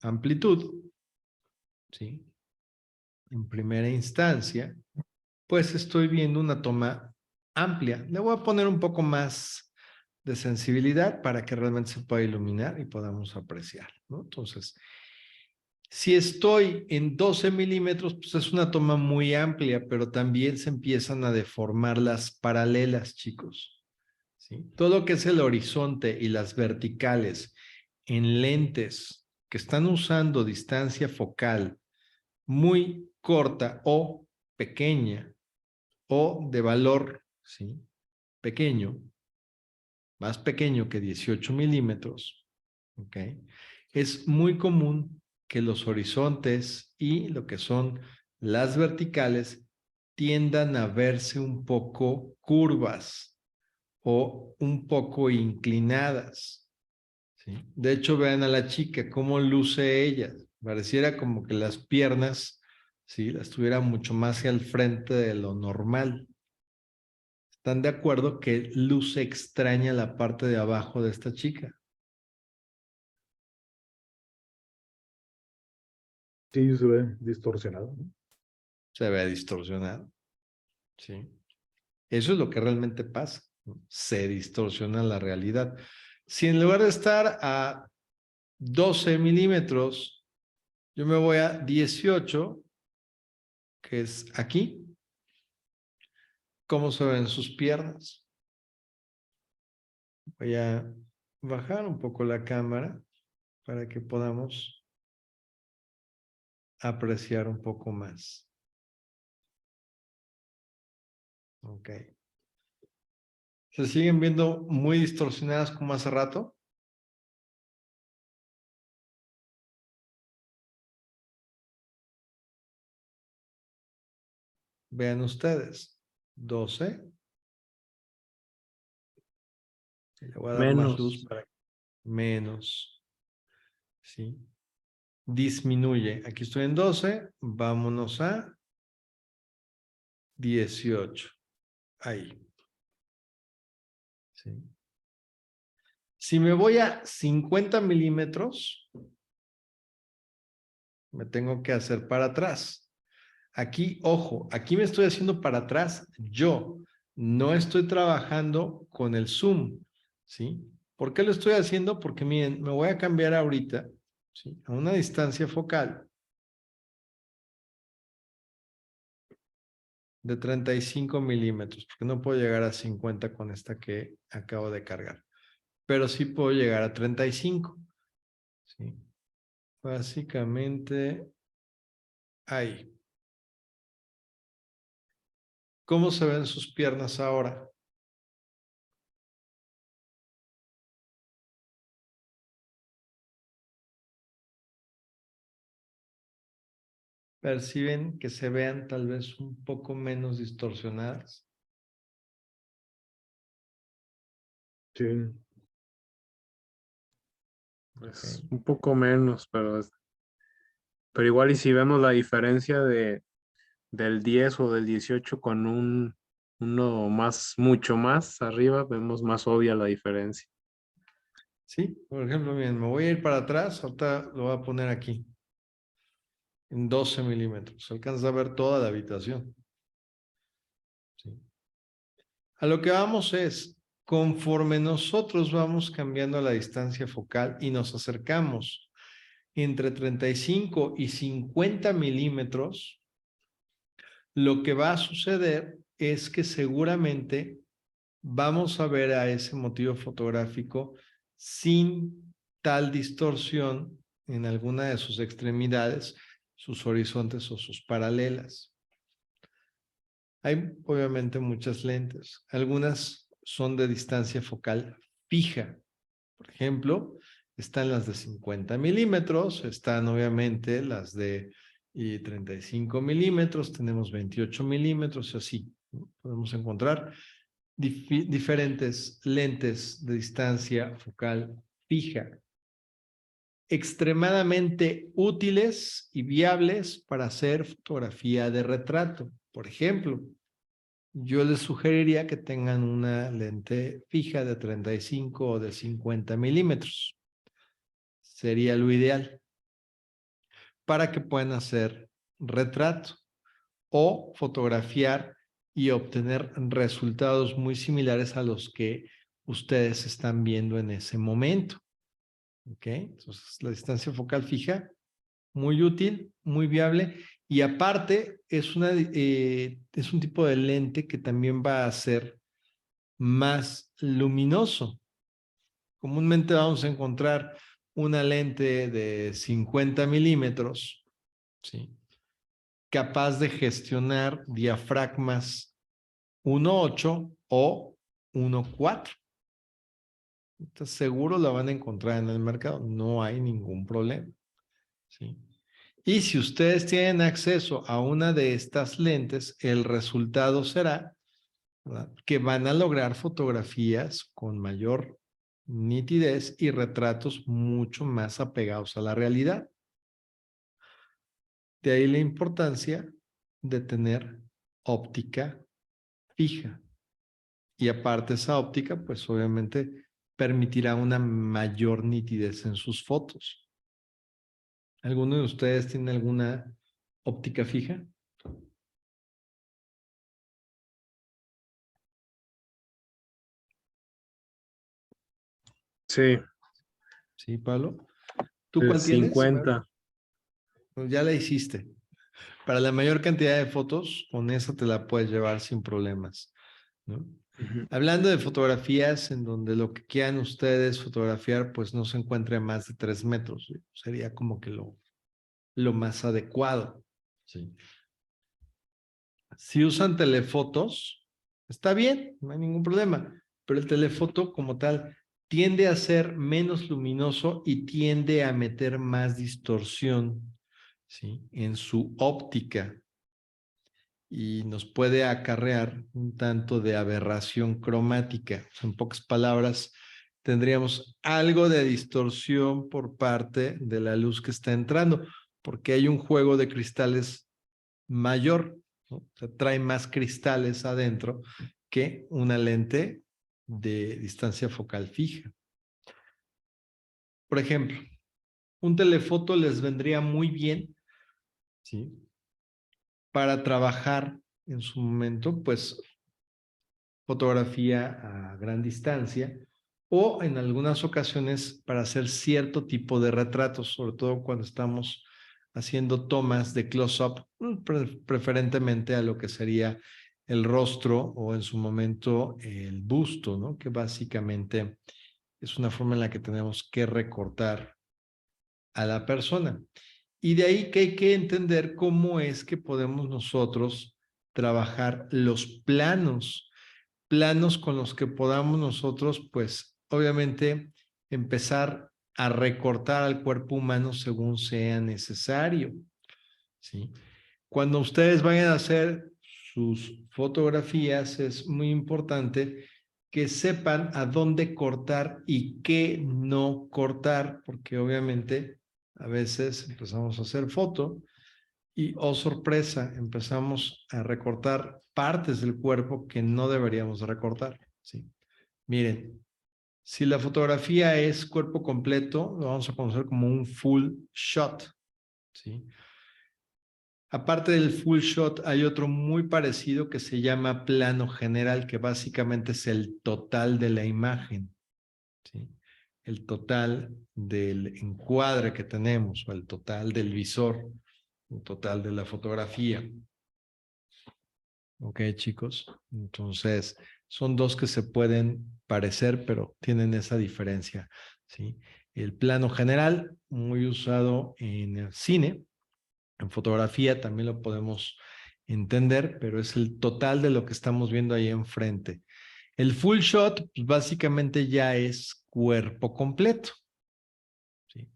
S1: amplitud, ¿sí? En primera instancia, pues estoy viendo una toma amplia. Le voy a poner un poco más de sensibilidad para que realmente se pueda iluminar y podamos apreciar, ¿no? Entonces, si estoy en 12 milímetros, pues es una toma muy amplia, pero también se empiezan a deformar las paralelas, chicos, ¿sí? Todo lo que es el horizonte y las verticales en lentes que están usando distancia focal muy corta o pequeña o de valor, ¿sí? Pequeño, más pequeño que 18 milímetros, ¿ok? Es muy común que los horizontes y lo que son las verticales tiendan a verse un poco curvas o un poco inclinadas, ¿sí? De hecho, vean a la chica cómo luce ella. Pareciera como que las piernas, ¿sí? Las tuviera mucho más hacia el frente de lo normal. ¿Están de acuerdo que luce extraña la parte de abajo de esta chica?
S2: Sí, se ve distorsionado, ¿no?
S1: Se ve distorsionado, ¿sí? Eso es lo que realmente pasa, ¿no? Se distorsiona la realidad. Si en lugar de estar a 12 milímetros, yo me voy a 18, que es aquí, ¿cómo se ven sus piernas? Voy a bajar un poco la cámara para que podamos apreciar un poco más. Ok. ¿Se siguen viendo muy distorsionadas como hace rato? Vean ustedes. 12. Le voy a dar más luz
S4: Menos.
S1: para menos. ¿Sí? Disminuye. Aquí estoy en 12. Vámonos a 18. Ahí. ¿Sí? Si me voy a 50 milímetros, me tengo que hacer para atrás. Aquí, ojo, aquí me estoy haciendo para atrás yo. No estoy trabajando con el zoom, ¿sí? ¿Por qué lo estoy haciendo? Porque miren, me voy a cambiar ahorita, ¿sí? A una distancia focal de 35 milímetros, porque no puedo llegar a 50 con esta que acabo de cargar, pero sí puedo llegar a 35, ¿sí? Básicamente ahí. ¿Cómo se ven sus piernas ahora? ¿Perciben que se vean tal vez un poco menos distorsionadas?
S2: Sí,
S4: Pues
S1: Okay.
S4: un poco menos, pero igual y si vemos la diferencia del 10 o del 18 con uno más, mucho más arriba, vemos más obvia la diferencia.
S1: Sí, por ejemplo, miren, me voy a ir para atrás, ahorita lo voy a poner aquí, en 12 milímetros. Se alcanza a ver toda la habitación. ¿Sí? A lo que vamos es, conforme nosotros vamos cambiando la distancia focal y nos acercamos entre 35 y 50 milímetros, lo que va a suceder es que seguramente vamos a ver a ese motivo fotográfico sin tal distorsión en alguna de sus extremidades, sus horizontes o sus paralelas. Hay obviamente muchas lentes. Algunas son de distancia focal fija, Por ejemplo, están las de 50 milímetros, están obviamente las de 35 milímetros, tenemos 28 milímetros y así, ¿no? Podemos encontrar diferentes lentes de distancia focal fija, extremadamente útiles y viables para hacer fotografía de retrato. Por ejemplo, yo les sugeriría que tengan una lente fija de 35 o de 50 milímetros. Sería lo ideal para que puedan hacer retrato o fotografiar y obtener resultados muy similares a los que ustedes están viendo en ese momento. ¿Ok? Entonces, la distancia focal fija, muy útil, muy viable, y aparte es un tipo de lente que también va a ser más luminoso. Comúnmente vamos a encontrar una lente de 50 milímetros, ¿sí?, capaz de gestionar diafragmas 1.8 o 1.4. Entonces, seguro la van a encontrar en el mercado. No hay ningún problema, ¿sí? Y si ustedes tienen acceso a una de estas lentes, el resultado será, ¿verdad?, que van a lograr fotografías con mayor nitidez y retratos mucho más apegados a la realidad. De ahí la importancia de tener óptica fija. Y aparte esa óptica, pues obviamente permitirá una mayor nitidez en sus fotos. ¿Alguno de ustedes tiene alguna óptica fija?
S4: Sí,
S1: Sí, Pablo. ¿Tú
S4: el
S1: cuál tienes?
S4: 50.
S1: Pues ya la hiciste. Para la mayor cantidad de fotos, con esa te la puedes llevar sin problemas, ¿no?
S4: Ujú.
S1: Hablando de fotografías en donde lo que quieran ustedes fotografiar, pues no se encuentre a más de 3 metros. Sería como que lo más adecuado. Sí. Si usan telefotos, está bien, no hay ningún problema, pero el telefoto como tal tiende a ser menos luminoso y tiende a meter más distorsión, ¿sí?, en su óptica, y nos puede acarrear un tanto de aberración cromática. En pocas palabras, tendríamos algo de distorsión por parte de la luz que está entrando, porque hay un juego de cristales mayor, ¿no? O sea, trae más cristales adentro que una lente de distancia focal fija. Por ejemplo, un telefoto les vendría muy bien, ¿sí?, para trabajar en su momento, pues, fotografía a gran distancia o en algunas ocasiones para hacer cierto tipo de retratos, sobre todo cuando estamos haciendo tomas de close-up, preferentemente a lo que sería el rostro o en su momento el busto, ¿no?, que básicamente es una forma en la que tenemos que recortar a la persona. Y de ahí que hay que entender cómo es que podemos nosotros trabajar los planos con los que podamos nosotros, pues, obviamente, empezar a recortar al cuerpo humano según sea necesario, ¿sí? Cuando ustedes vayan a hacer sus fotografías, es muy importante que sepan a dónde cortar y qué no cortar, porque obviamente a veces empezamos a hacer foto y, oh sorpresa, empezamos a recortar partes del cuerpo que no deberíamos recortar, ¿sí? Miren, si la fotografía es cuerpo completo, lo vamos a conocer como un full shot, ¿sí? Aparte del full shot, hay otro muy parecido que se llama plano general, que básicamente es el total de la imagen, ¿sí? El total del encuadre que tenemos, o el total del visor, el total de la fotografía. Ok, chicos. Entonces, son dos que se pueden parecer, pero tienen esa diferencia, ¿sí? El plano general, muy usado en el cine. En fotografía también lo podemos entender, pero es el total de lo que estamos viendo ahí enfrente. El full shot, pues básicamente ya es cuerpo completo. ¿Sí?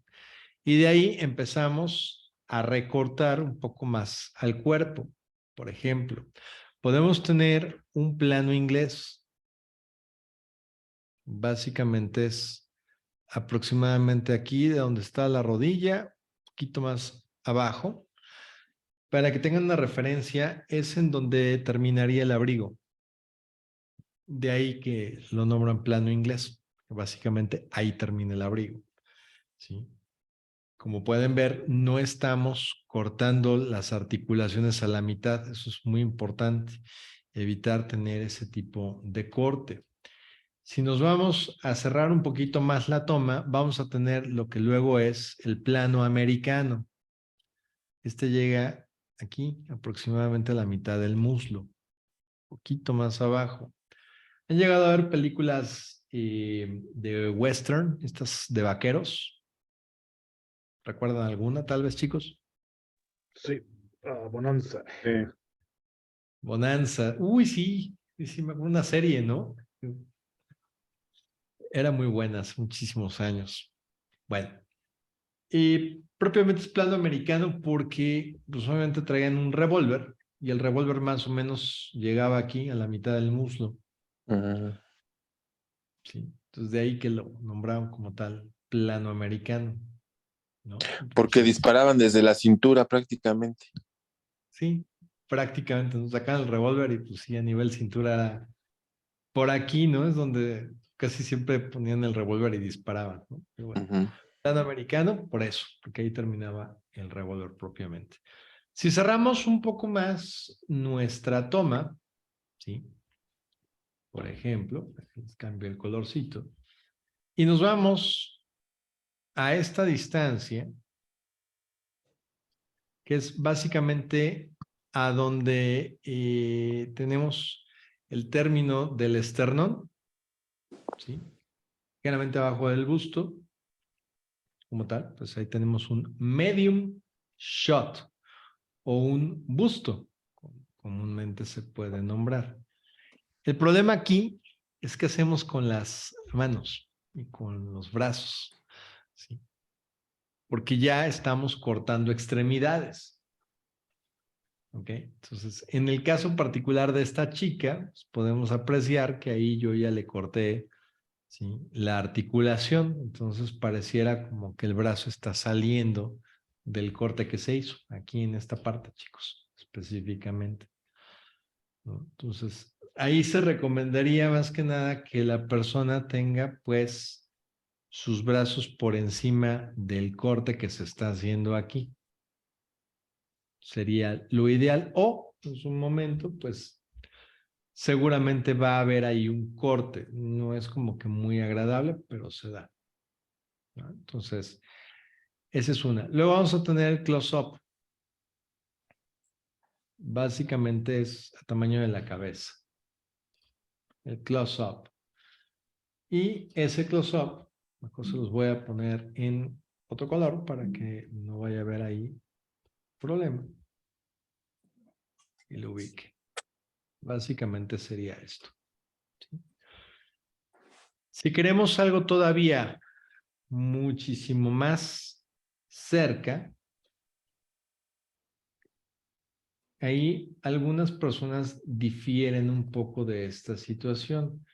S1: Y de ahí empezamos a recortar un poco más al cuerpo. Por ejemplo, podemos tener un plano inglés. Básicamente es aproximadamente aquí, de donde está la rodilla, un poquito más abajo. Para que tengan una referencia, es en donde terminaría el abrigo. De ahí que lo nombran plano inglés. Básicamente ahí termina el abrigo. ¿Sí? Como pueden ver, no estamos cortando las articulaciones a la mitad. Eso es muy importante. Evitar tener ese tipo de corte. Si nos vamos a cerrar un poquito más la toma, vamos a tener lo que luego es el plano americano. Este llega aquí aproximadamente a la mitad del muslo, un poquito más abajo. ¿Han llegado a ver películas de western, estas de vaqueros? ¿Recuerdan alguna, tal vez, chicos?
S2: Sí, Bonanza.
S1: Bonanza. Uy, sí, sí, me acuerdo una serie, ¿no? Era muy buena hace muchísimos años. Bueno, y propiamente es plano americano porque, pues obviamente traían un revólver y el revólver más o menos llegaba aquí a la mitad del muslo.
S3: Ujú.
S1: ¿Sí? Entonces de ahí que lo nombraron como tal plano americano, ¿no?
S3: Porque
S1: Entonces,
S3: disparaban desde la cintura prácticamente.
S1: sí, prácticamente nos sacan el revólver y pues sí, a nivel cintura era por aquí, ¿no? Es donde casi siempre ponían el revólver y disparaban, ¿no? Pero bueno,
S3: Ujú.
S1: plano americano, por eso, porque ahí terminaba el revólver propiamente. Si cerramos un poco más nuestra toma, ¿sí? Por ejemplo, les cambio el colorcito, y nos vamos a esta distancia, que es básicamente a donde tenemos el término del esternón, ¿sí? Generalmente abajo del busto, como tal, pues ahí tenemos un medium shot o un busto, como comúnmente se puede nombrar. El problema aquí es que hacemos con las manos y con los brazos, ¿sí? Porque ya estamos cortando extremidades. ¿Ok? Entonces, en el caso particular de esta chica, pues podemos apreciar que ahí yo ya le corté, ¿sí?, la articulación. Entonces, pareciera como que el brazo está saliendo del corte que se hizo, aquí en esta parte, chicos, específicamente, ¿no? Entonces, ahí se recomendaría más que nada que la persona tenga, pues, sus brazos por encima del corte que se está haciendo aquí. Sería lo ideal, o en su momento, pues seguramente va a haber ahí un corte. No es como que muy agradable, pero se da, ¿no? Entonces, esa es una. Luego vamos a tener el close-up. Básicamente es a tamaño de la cabeza. El close-up. Y ese close-up, se los voy a poner en otro color para que no vaya a haber ahí problema. Y lo ubique. Básicamente sería esto, ¿sí? Si queremos algo todavía muchísimo más cerca, ahí algunas personas difieren un poco de esta situación,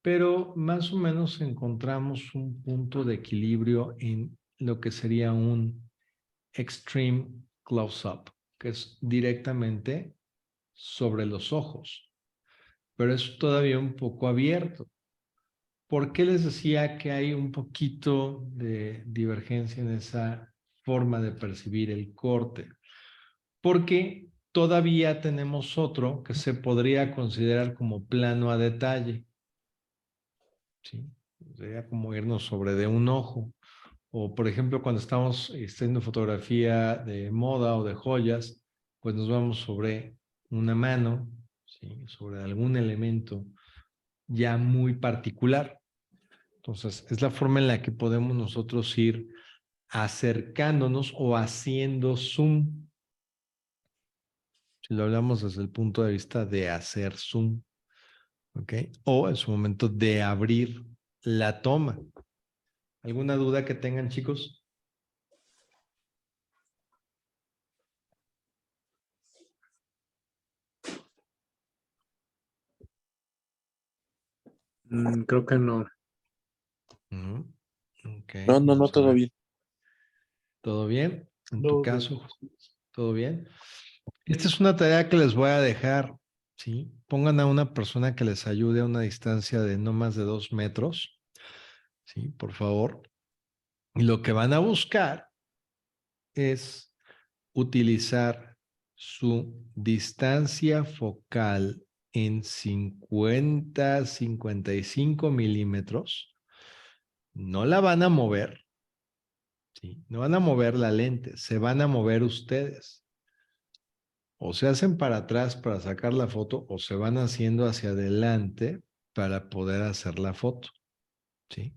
S1: pero más o menos encontramos un punto de equilibrio en lo que sería un extreme close-up, que es directamente sobre los ojos, pero es todavía un poco abierto. ¿Por qué les decía que hay un poquito de divergencia en esa forma de percibir el corte? Porque todavía tenemos otro que se podría considerar como plano a detalle, ¿sí? Sería como irnos sobre de un ojo. O, por ejemplo, cuando estamos haciendo fotografía de moda o de joyas, pues nos vamos sobre una mano, ¿sí?, sobre algún elemento ya muy particular. Entonces, es la forma en la que podemos nosotros ir acercándonos o haciendo zoom. Si lo hablamos desde el punto de vista de hacer zoom, ¿Ok? O en su momento de abrir la toma. ¿Alguna duda que tengan, chicos?
S4: Creo que no.
S1: No. Ok,
S3: No,
S1: vamos a
S3: todo
S1: ver.
S3: bien.
S1: ¿Todo bien? En tu
S2: No,
S1: caso, ¿todo bien? Esta es una tarea que les voy a dejar, ¿sí? Pongan a una persona que les ayude a una distancia de no más de 2 metros, ¿sí? Por favor. Y lo que van a buscar es utilizar su distancia focal en 50-55 milímetros. No la van a mover, ¿sí? No van a mover la lente, se van a mover ustedes. O se hacen para atrás para sacar la foto o se van haciendo hacia adelante para poder hacer la foto, ¿sí?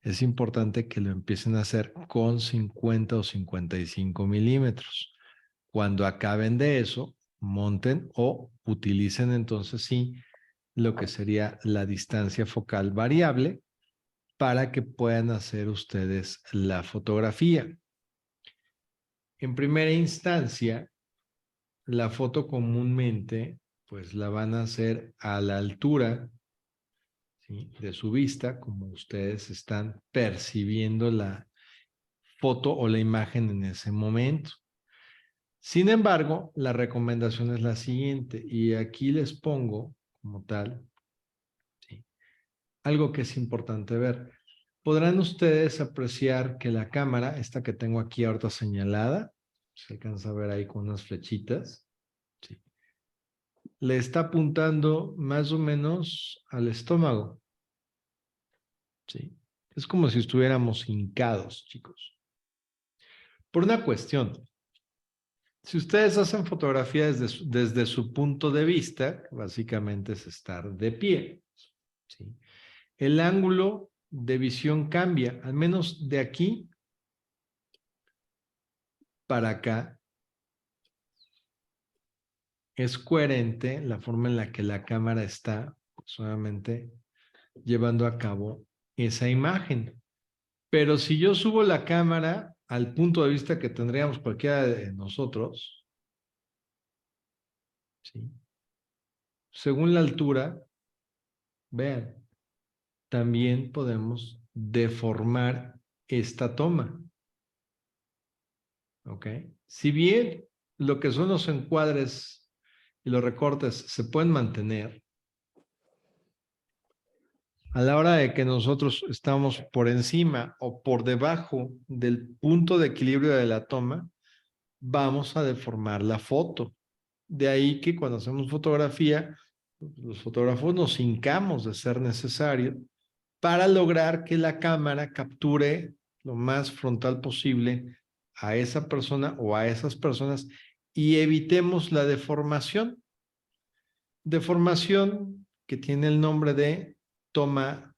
S1: Es importante que lo empiecen a hacer con 50 o 55 milímetros. Cuando acaben de eso, monten o utilicen entonces sí lo que sería la distancia focal variable para que puedan hacer ustedes la fotografía. En primera instancia, la foto comúnmente pues la van a hacer a la altura, ¿sí?, de su vista, como ustedes están percibiendo la foto o la imagen en ese momento. Sin embargo, la recomendación es la siguiente, y aquí les pongo como tal, ¿sí?, algo que es importante ver. Podrán ustedes apreciar que la cámara, esta que tengo aquí ahorita señalada, se alcanza a ver ahí con unas flechitas, ¿sí?, le está apuntando más o menos al estómago, ¿sí? Es como si estuviéramos hincados, chicos. Por una cuestión, si ustedes hacen fotografías desde su punto de vista, básicamente es estar de pie, ¿sí? El ángulo de visión cambia, al menos de aquí para acá. Es coherente la forma en la que la cámara está solamente llevando a cabo esa imagen. Pero si yo subo la cámara al punto de vista que tendríamos cualquiera de nosotros, ¿sí?, según la altura, vean, también podemos deformar esta toma. ¿Ok? Si bien lo que son los encuadres y los recortes se pueden mantener, a la hora de que nosotros estamos por encima o por debajo del punto de equilibrio de la toma, vamos a deformar la foto. De ahí que cuando hacemos fotografía, los fotógrafos nos hincamos de ser necesario para lograr que la cámara capture lo más frontal posible a esa persona o a esas personas y evitemos la deformación. Deformación que tiene el nombre de toma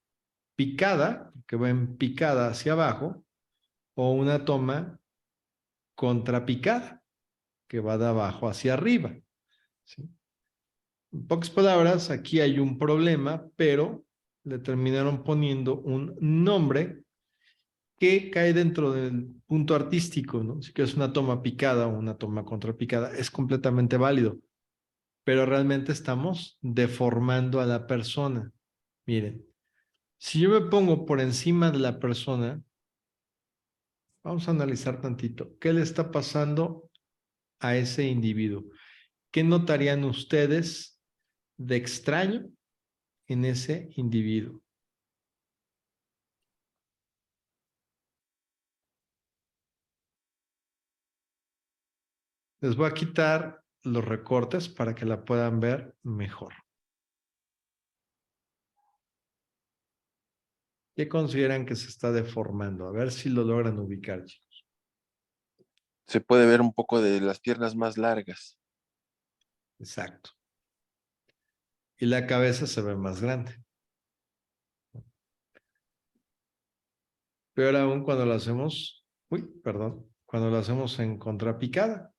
S1: picada, que va en picada hacia abajo, o una toma contrapicada, que va de abajo hacia arriba, ¿sí? En pocas palabras, aquí hay un problema, pero le terminaron poniendo un nombre que cae dentro del punto artístico, ¿no? Si quieres una toma picada o una toma contrapicada, es completamente válido, pero realmente estamos deformando a la persona. Miren, si yo me pongo por encima de la persona, vamos a analizar tantito, ¿qué le está pasando a ese individuo? ¿Qué notarían ustedes de extraño en ese individuo? Les voy a quitar los recortes para que la puedan ver mejor. ¿Qué consideran que se está deformando? A ver si lo logran ubicar, chicos.
S3: Se puede ver un poco de las piernas más largas.
S1: Exacto. Y la cabeza se ve más grande. Peor aún cuando lo hacemos, cuando lo hacemos en contrapicada,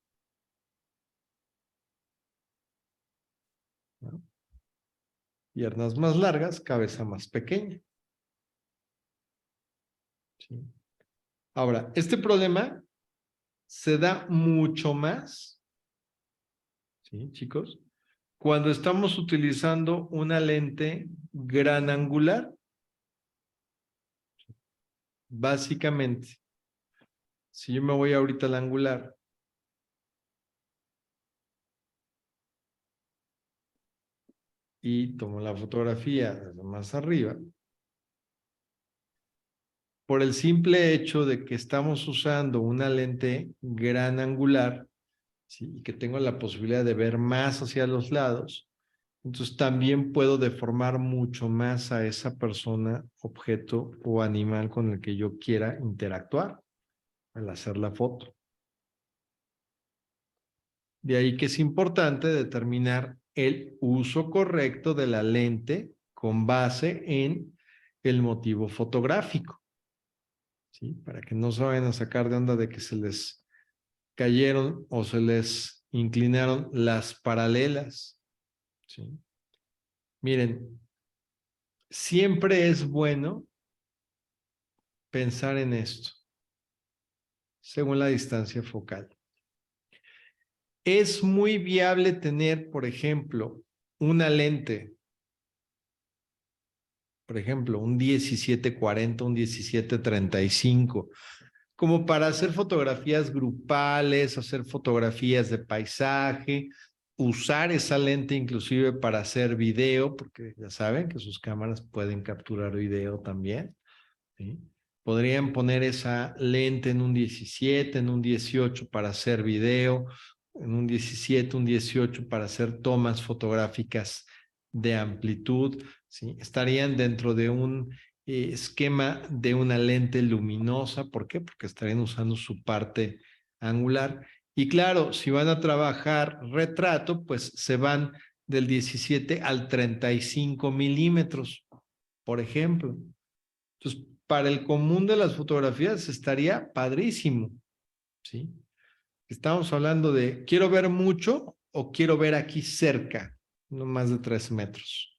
S1: ¿no? Piernas más largas, cabeza más pequeña. ¿Sí? Ahora, este problema se da mucho más, ¿sí, chicos? Cuando estamos utilizando una lente gran angular. Básicamente, si yo me voy ahorita al angular y tomo la fotografía desde más arriba, por el simple hecho de que estamos usando una lente gran angular, ¿sí? Y que tengo la posibilidad de ver más hacia los lados, entonces también puedo deformar mucho más a esa persona, objeto o animal con el que yo quiera interactuar al hacer la foto. De ahí que es importante determinar el uso correcto de la lente con base en el motivo fotográfico, ¿sí? Para que no se vayan a sacar de onda de que se les cayeron o se les inclinaron las paralelas, ¿sí? Miren, siempre es bueno pensar en esto, según la distancia focal. Es muy viable tener, por ejemplo, una lente, por ejemplo, un 1740, un 1735, como para hacer fotografías grupales, hacer fotografías de paisaje, usar esa lente inclusive para hacer video, porque ya saben que sus cámaras pueden capturar video también, ¿sí? Podrían poner esa lente en un 17, en un 18 para hacer video, en un 17, un 18 para hacer tomas fotográficas de amplitud, ¿sí? Estarían dentro de un esquema de una lente luminosa. ¿Por qué? Porque estarían usando su parte angular. Y claro, si van a trabajar retrato, pues se van del 17 al 35 milímetros, por ejemplo. Entonces, para el común de las fotografías estaría padrísimo, ¿sí? Estamos hablando de, ¿quiero ver mucho o quiero ver aquí cerca? No más de 3 metros,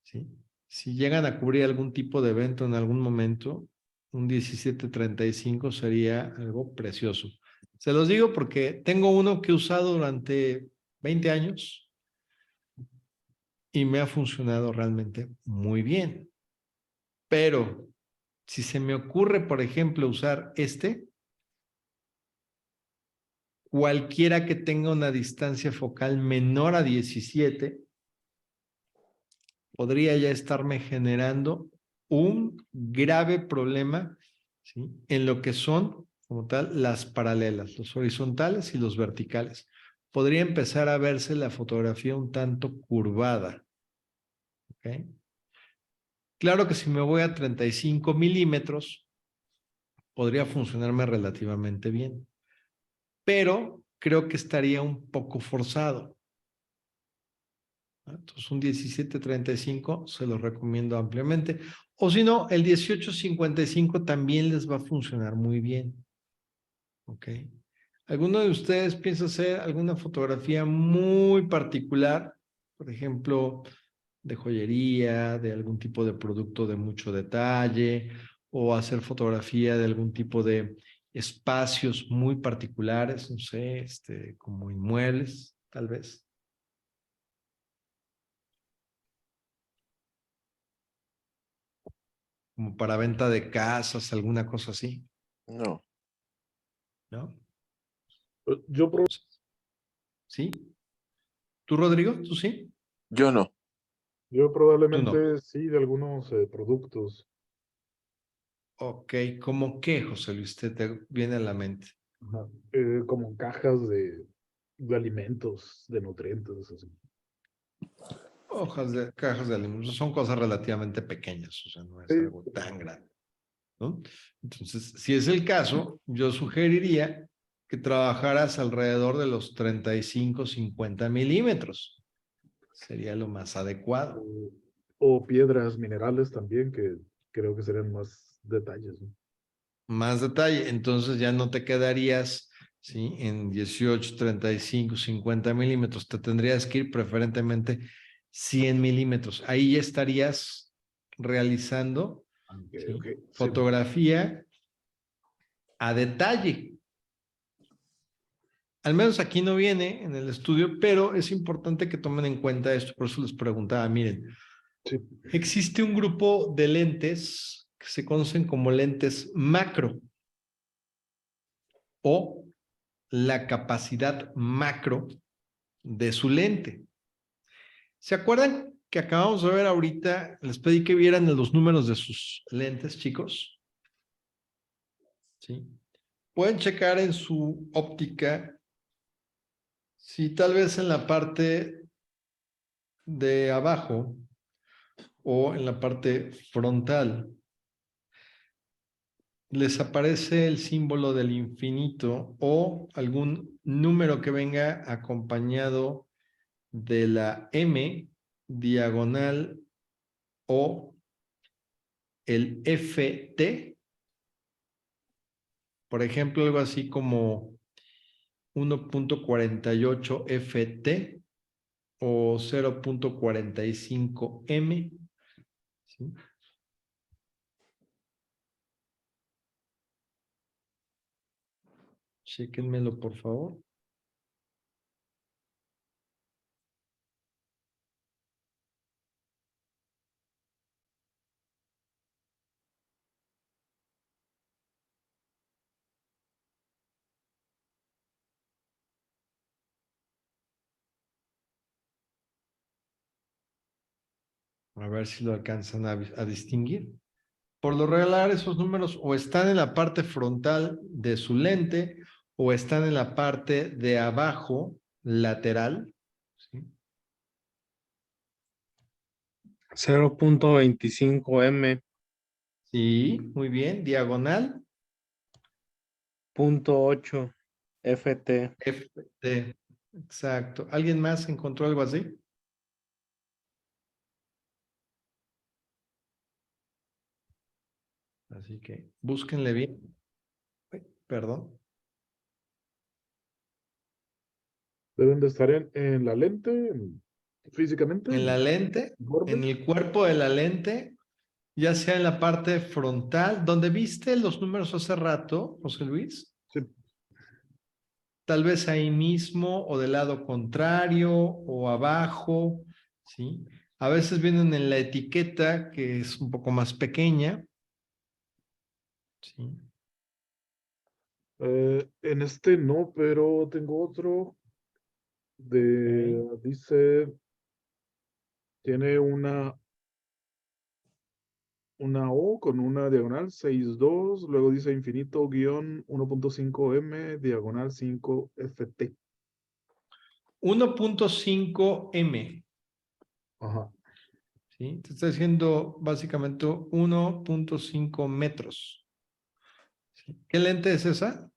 S1: ¿sí? Si llegan a cubrir algún tipo de evento en algún momento, un 1735 sería algo precioso. Se los digo porque tengo uno que he usado durante 20 años y me ha funcionado realmente muy bien. Pero si se me ocurre, por ejemplo, usar cualquiera que tenga una distancia focal menor a 17, podría ya estarme generando un grave problema, ¿sí? En lo que son, como tal, las paralelas, los horizontales y los verticales. Podría empezar a verse la fotografía un tanto curvada, ¿ok? Claro que si me voy a 35 milímetros, podría funcionarme relativamente bien, pero creo que estaría un poco forzado. Entonces, un 1735 se los recomiendo ampliamente. O si no, el 1855 también les va a funcionar muy bien. ¿Ok? ¿Alguno de ustedes piensa hacer alguna fotografía muy particular? Por ejemplo, de joyería, de algún tipo de producto de mucho detalle, o hacer fotografía de algún tipo de espacios muy particulares, no sé, como inmuebles, tal vez. Como para venta de casas, alguna cosa así,
S3: No,
S1: ¿no?
S2: Yo,
S1: ¿Sí? ¿Tú, Rodrigo? ¿Tú sí?
S3: yo no.
S2: yo
S1: Tú no.
S2: probablemente sí de algunos productos,
S1: Ok, ¿cómo qué, José Luis, te viene a la mente?
S2: ajá, como cajas de alimentos, de nutrientes, así.
S1: Cajas de alimentos, son cosas relativamente pequeñas, o sea, no es
S2: Sí,
S1: algo tan grande, ¿no? Entonces, si es el caso, yo sugeriría que trabajaras alrededor de los 35, 50 milímetros. Sería lo más adecuado.
S2: o piedras minerales también, que creo que serían más detalles, ¿no?
S1: Más detalle, entonces ya no te quedarías, ¿sí? En 18, 35, 50 milímetros, te tendrías que ir preferentemente 100 milímetros. Ahí ya estarías realizando ¿sí?
S2: Ok. Sí.
S1: fotografía a detalle. Al menos aquí no viene en el estudio, pero es importante que tomen en cuenta esto. Por eso les preguntaba, miren,
S2: Sí.
S1: existe un grupo de lentes que se conocen como lentes macro o la capacidad macro de su lente. ¿Se acuerdan que acabamos de ver ahorita? Les pedí que vieran los números de sus lentes, chicos. ¿Sí? Pueden checar en su óptica si tal vez en la parte de abajo o en la parte frontal les aparece el símbolo del infinito o algún número que venga acompañado de la M diagonal o el FT. Por ejemplo, algo así como 1.48 FT o 0.45 M. ¿Sí? Chéquenmelo, por favor. A ver si lo alcanzan a distinguir. Por lo regular, esos números o están en la parte frontal de su lente o están en la parte de abajo lateral. ¿Sí?
S4: 0.25 M.
S1: Sí, muy bien. Diagonal.
S4: 0.8 FT.
S1: FT. Exacto. ¿Alguien más encontró algo así? Así que búsquenle bien. Uy, perdón.
S2: Deben de estar en la lente, físicamente,
S1: En la lente,
S2: borde.
S1: en el cuerpo de la lente, ya sea en la parte frontal, donde viste los números hace rato, José Luis.
S2: Sí.
S1: Tal vez ahí mismo o del lado contrario o abajo, ¿sí? A veces vienen en la etiqueta que es un poco más pequeña, ¿sí?
S2: En este no, pero tengo otro
S1: Ok.
S2: dice, tiene una O con una diagonal 6.2, luego dice infinito guión 1.5 M diagonal 5 FT.
S1: 1.5 M,
S2: Ajá.
S1: ¿sí? Te está diciendo básicamente 1.5 metros. ¿Sí? ¿Qué lente es esa?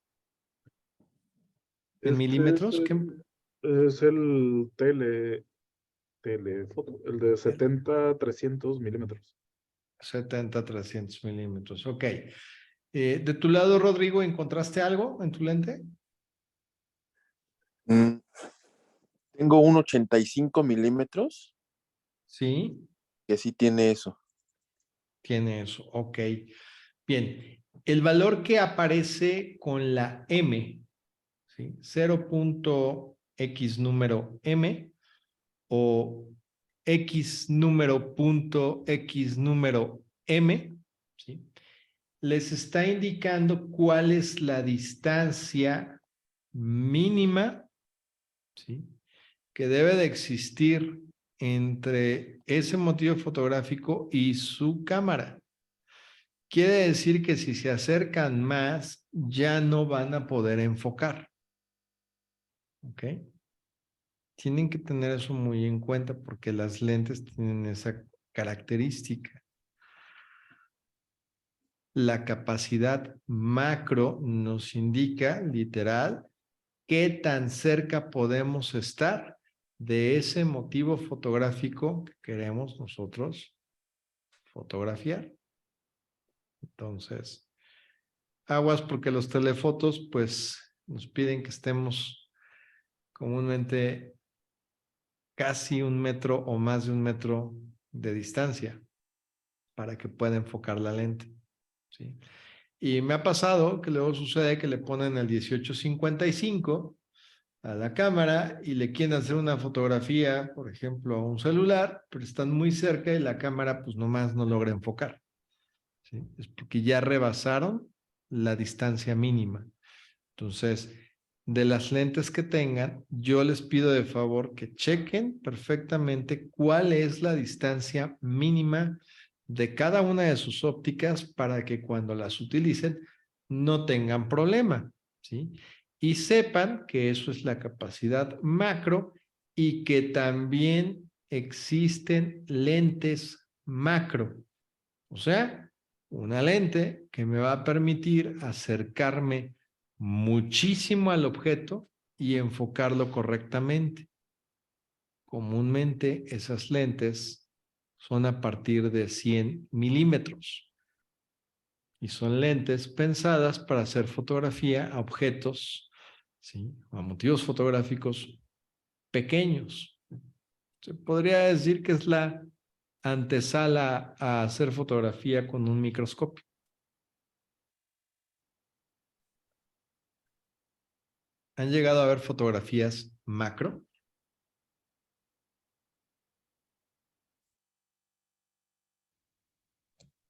S1: ¿En
S2: Este
S1: milímetros? ¿Qué?
S2: es el telefoto, el de 70-300 milímetros.
S1: 70-300 milímetros. Ok. De tu lado, Rodrigo, ¿encontraste algo en tu lente?
S3: Tengo un 85 milímetros
S1: Sí,
S3: que sí tiene eso.
S1: tiene eso. Ok. Bien. El valor que aparece con la M, ¿sí? 0.x número M o X número punto X número M, ¿sí? Les está indicando cuál es la distancia mínima, ¿sí? Que debe de existir entre ese motivo fotográfico y su cámara. Quiere decir que si se acercan más, ya no van a poder enfocar. ¿Ok? Tienen que tener eso muy en cuenta porque las lentes tienen esa característica. La capacidad macro nos indica, literal, qué tan cerca podemos estar de ese motivo fotográfico que queremos nosotros fotografiar. Entonces, aguas porque los telefotos, pues, nos piden que estemos comúnmente casi 1 metro o más de 1 metro de distancia para que pueda enfocar la lente, ¿sí? Y me ha pasado que luego sucede que le ponen el 18-55 a la cámara y le quieren hacer una fotografía, por ejemplo, a un celular, pero están muy cerca y la cámara pues nomás no logra enfocar, ¿sí? Es porque ya rebasaron la distancia mínima. Entonces, de las lentes que tengan, yo les pido de favor que chequen perfectamente cuál es la distancia mínima de cada una de sus ópticas para que cuando las utilicen no tengan problema, ¿sí? Y sepan que eso es la capacidad macro y que también existen lentes macro. O sea, una lente que me va a permitir acercarme muchísimo al objeto y enfocarlo correctamente. Comúnmente esas lentes son a partir de 100 milímetros y son lentes pensadas para hacer fotografía a objetos, ¿sí? A motivos fotográficos pequeños. Se podría decir que es la antesala a hacer fotografía con un microscopio. ¿Han llegado a ver fotografías macro?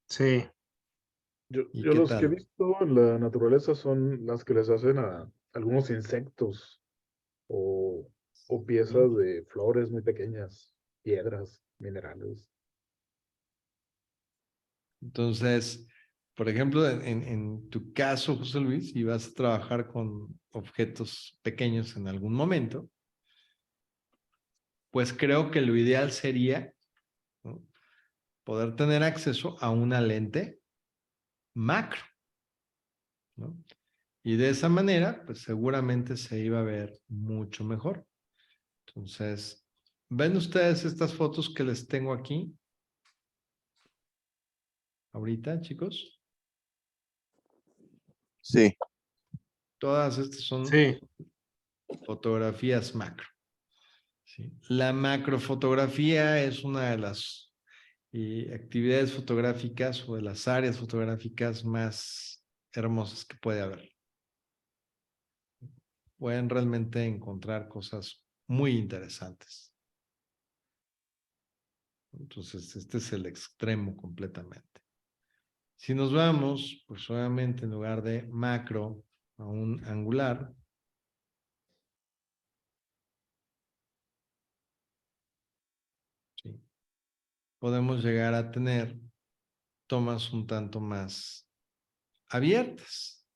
S4: Sí,
S1: ¿Y
S2: Yo
S1: qué
S2: los que he
S1: tal?
S2: visto en la naturaleza son las que les hacen a algunos insectos o
S1: ¿Sí?
S2: piezas de flores muy pequeñas, piedras, minerales.
S1: Entonces, por ejemplo, en tu caso, José Luis, si vas a trabajar con objetos pequeños en algún momento, pues creo que lo ideal sería, ¿no?, poder tener acceso a una lente macro, ¿no? Y de esa manera, pues seguramente se iba a ver mucho mejor. Entonces, ¿ven ustedes estas fotos que les tengo aquí? Ahorita, chicos.
S3: Sí,
S1: Todas estas son
S4: sí,
S1: fotografías macro, ¿sí? La macrofotografía es una de las actividades fotográficas o de las áreas fotográficas más hermosas que puede haber. Pueden realmente encontrar cosas muy interesantes. Entonces, este es el extremo completamente. Si nos vamos, pues obviamente en lugar de macro a un angular, ¿sí?, podemos llegar a tener tomas un tanto más abiertas.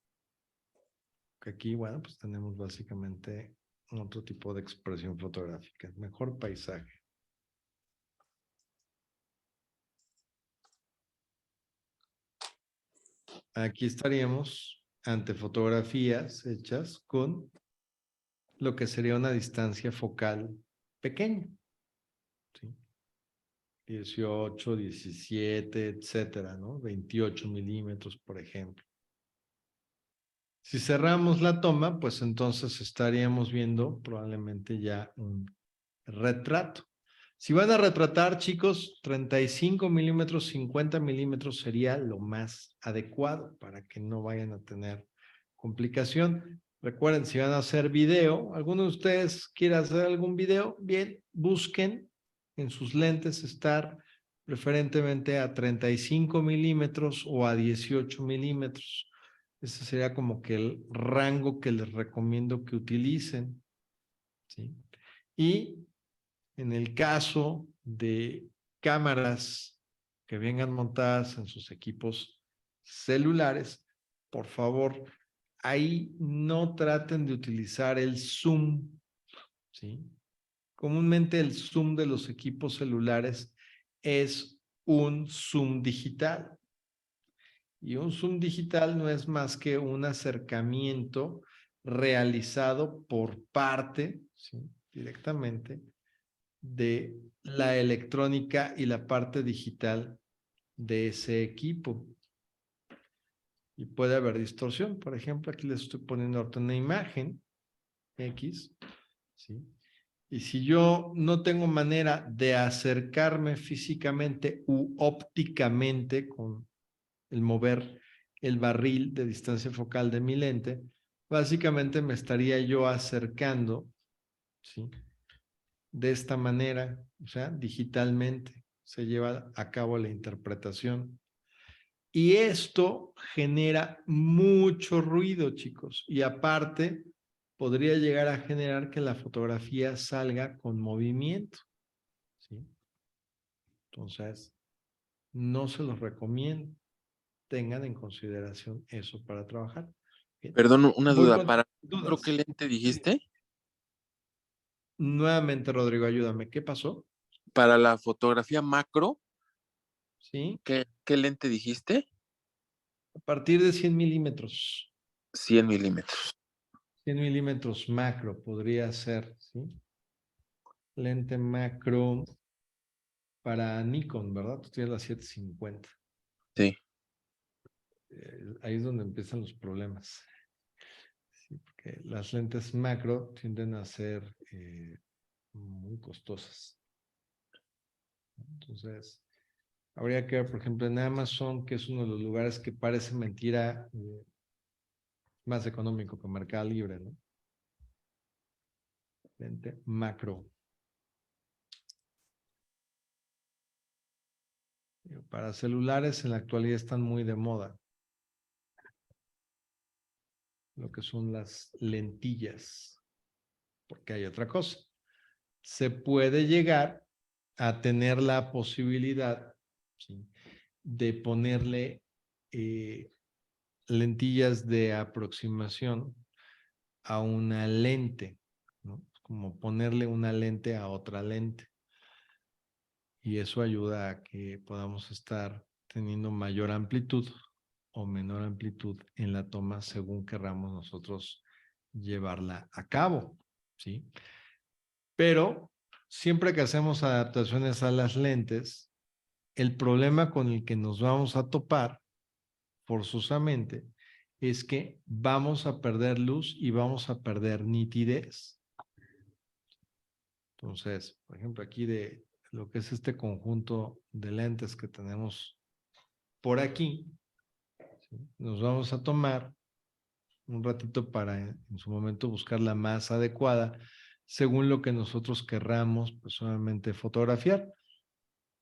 S1: Que aquí, bueno, pues tenemos básicamente otro tipo de expresión fotográfica, mejor paisaje. Aquí estaríamos ante fotografías hechas con lo que sería una distancia focal pequeña, ¿sí? 18, 17, etcétera, ¿no? 28 milímetros, por ejemplo. Si cerramos la toma, pues entonces estaríamos viendo probablemente ya un retrato. Si van a retratar, chicos, 35 milímetros, 50 milímetros sería lo más adecuado para que no vayan a tener complicación. Recuerden, si van a hacer video, ¿alguno de ustedes quiere hacer algún video? Bien, busquen en sus lentes estar preferentemente a 35 milímetros o a 18 milímetros. Ese sería como que el rango que les recomiendo que utilicen, ¿sí? Y en el caso de cámaras que vengan montadas en sus equipos celulares, por favor, ahí no traten de utilizar el zoom, ¿sí? Comúnmente el zoom de los equipos celulares es un zoom digital. Y un zoom digital no es más que un acercamiento realizado por parte, ¿sí?, directamente de la electrónica y la parte digital de ese equipo. Y puede haber distorsión. Por ejemplo, aquí les estoy poniendo ahorita una imagen X, ¿sí?, Y si yo no tengo manera de acercarme físicamente u ópticamente con el mover el barril de distancia focal de mi lente, básicamente me estaría yo acercando, ¿sí? De esta manera, o sea, digitalmente se lleva a cabo la interpretación. Y esto genera mucho ruido, chicos. Y aparte, podría llegar a generar que la fotografía salga con movimiento, ¿sí? Entonces, no se los recomiendo. Tengan en consideración eso para trabajar. Bien.
S3: Perdón, una
S1: Voy
S3: duda.
S1: con
S3: ¿Para
S1: dudas.
S3: qué lente dijiste?
S1: Nuevamente, Rodrigo, ayúdame. ¿Qué pasó?
S3: Para la fotografía macro,
S1: ¿Sí?
S3: ¿qué lente dijiste?
S1: A partir de 100 milímetros.
S3: 100 milímetros.
S1: 100 milímetros macro podría ser, ¿sí? Lente macro para Nikon, ¿verdad? Tú tienes la 750.
S3: Sí.
S1: Ahí es donde empiezan los problemas. Sí, porque las lentes macro tienden a ser muy costosas. Entonces, habría que ver, por ejemplo, en Amazon, que es uno de los lugares que parece mentira más económico que Mercado Libre, ¿no? Lente macro. Para celulares en la actualidad están muy de moda lo que son las lentillas, porque hay otra cosa. Se puede llegar a tener la posibilidad, ¿sí?, de ponerle lentillas de aproximación a una lente, ¿no? Como ponerle una lente a otra lente. Y eso ayuda a que podamos estar teniendo mayor amplitud o menor amplitud en la toma según querramos nosotros llevarla a cabo, ¿sí? Pero siempre que hacemos adaptaciones a las lentes, el problema con el que nos vamos a topar forzosamente es que vamos a perder luz y vamos a perder nitidez. Entonces, por ejemplo, aquí de lo que es este conjunto de lentes que tenemos por aquí, ¿sí?, nos vamos a tomar un ratito para en su momento buscar la más adecuada según lo que nosotros querramos personalmente fotografiar.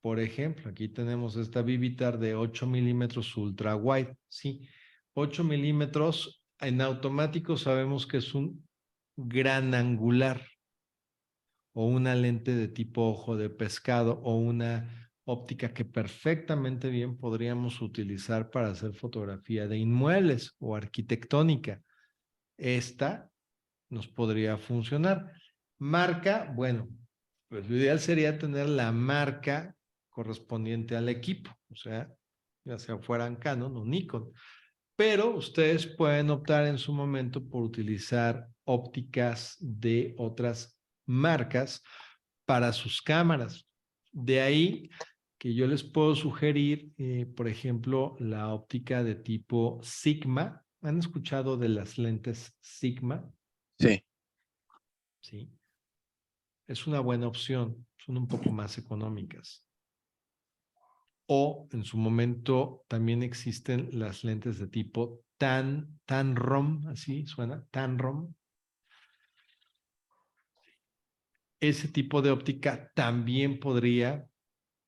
S1: Por ejemplo, aquí tenemos esta Vivitar de 8 milímetros ultra wide. Sí, 8 milímetros en automático sabemos que es un gran angular o una lente de tipo ojo de pescado o una óptica que perfectamente bien podríamos utilizar para hacer fotografía de inmuebles o arquitectónica. Esta nos podría funcionar. Marca, bueno, pues lo ideal sería tener la marca correspondiente al equipo, o sea, ya sea fueran Canon o Nikon, pero ustedes pueden optar en su momento por utilizar ópticas de otras marcas para sus cámaras. De ahí que yo les puedo sugerir, por ejemplo, la óptica de tipo Sigma. ¿Han escuchado de las lentes Sigma?
S3: Sí.
S1: Sí. Es una buena opción. Son un poco más económicas. O en su momento también existen las lentes de tipo Tanrom, así suena, Tanrom. Ese tipo de óptica también podría,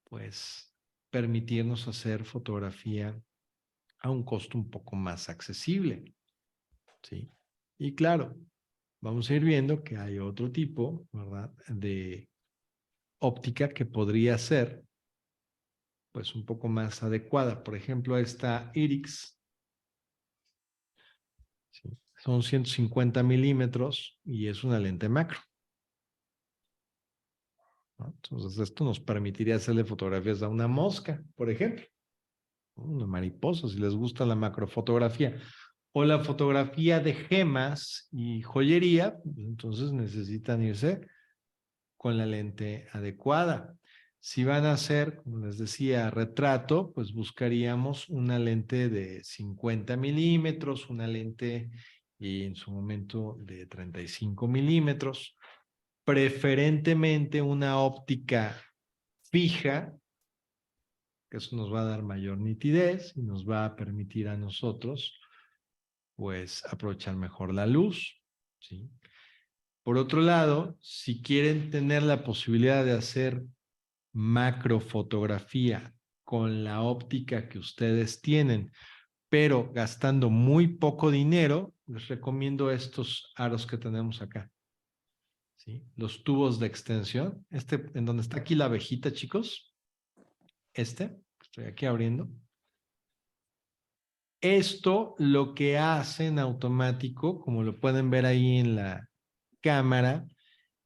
S1: pues, permitirnos hacer fotografía a un costo un poco más accesible, ¿sí? Y claro, vamos a ir viendo que hay otro tipo, ¿verdad?, de óptica que podría ser, pues, un poco más adecuada. Por ejemplo, esta IRIX, ¿sí?, son 150 milímetros y es una lente macro, ¿no? Entonces, esto nos permitiría hacerle fotografías a una mosca, por ejemplo, una mariposa, si les gusta la macrofotografía. O la fotografía de gemas y joyería, entonces necesitan irse con la lente adecuada. Si van a hacer, como les decía, retrato, pues buscaríamos una lente de 50 milímetros, una lente en su momento de 35 milímetros, preferentemente una óptica fija, que eso nos va a dar mayor nitidez y nos va a permitir a nosotros, pues, aprovechar mejor la luz, ¿sí? Por otro lado, si quieren tener la posibilidad de hacer macrofotografía con la óptica que ustedes tienen, pero gastando muy poco dinero, les recomiendo estos aros que tenemos acá, ¿sí? Los tubos de extensión, en donde está aquí la abejita, chicos, estoy aquí abriendo. Esto lo que hace en automático, como lo pueden ver ahí en la cámara,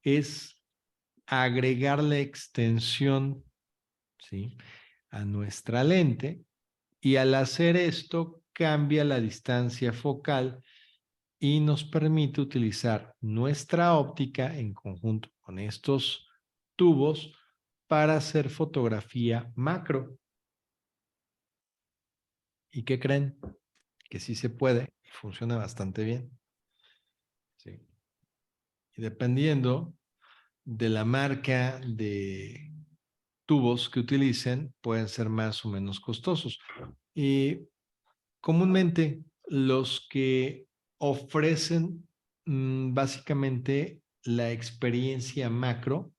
S1: es agregar la extensión, ¿sí?, a nuestra lente, y al hacer esto cambia la distancia focal y nos permite utilizar nuestra óptica en conjunto con estos tubos para hacer fotografía macro. ¿Y qué creen? Que sí se puede y funciona bastante bien. Sí. Y dependiendo de la marca de tubos que utilicen, pueden ser más o menos costosos. Y comúnmente los que ofrecen básicamente la experiencia macro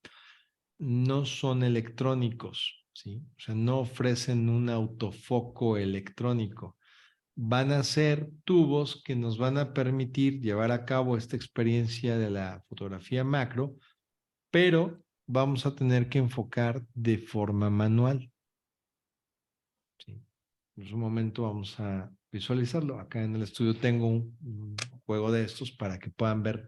S1: no son electrónicos, ¿sí? O sea, no ofrecen un autofoco electrónico. Van a ser tubos que nos van a permitir llevar a cabo esta experiencia de la fotografía macro, pero vamos a tener que enfocar de forma manual, ¿sí? En su momento vamos a visualizarlo. Acá en el estudio tengo un juego de estos para que puedan ver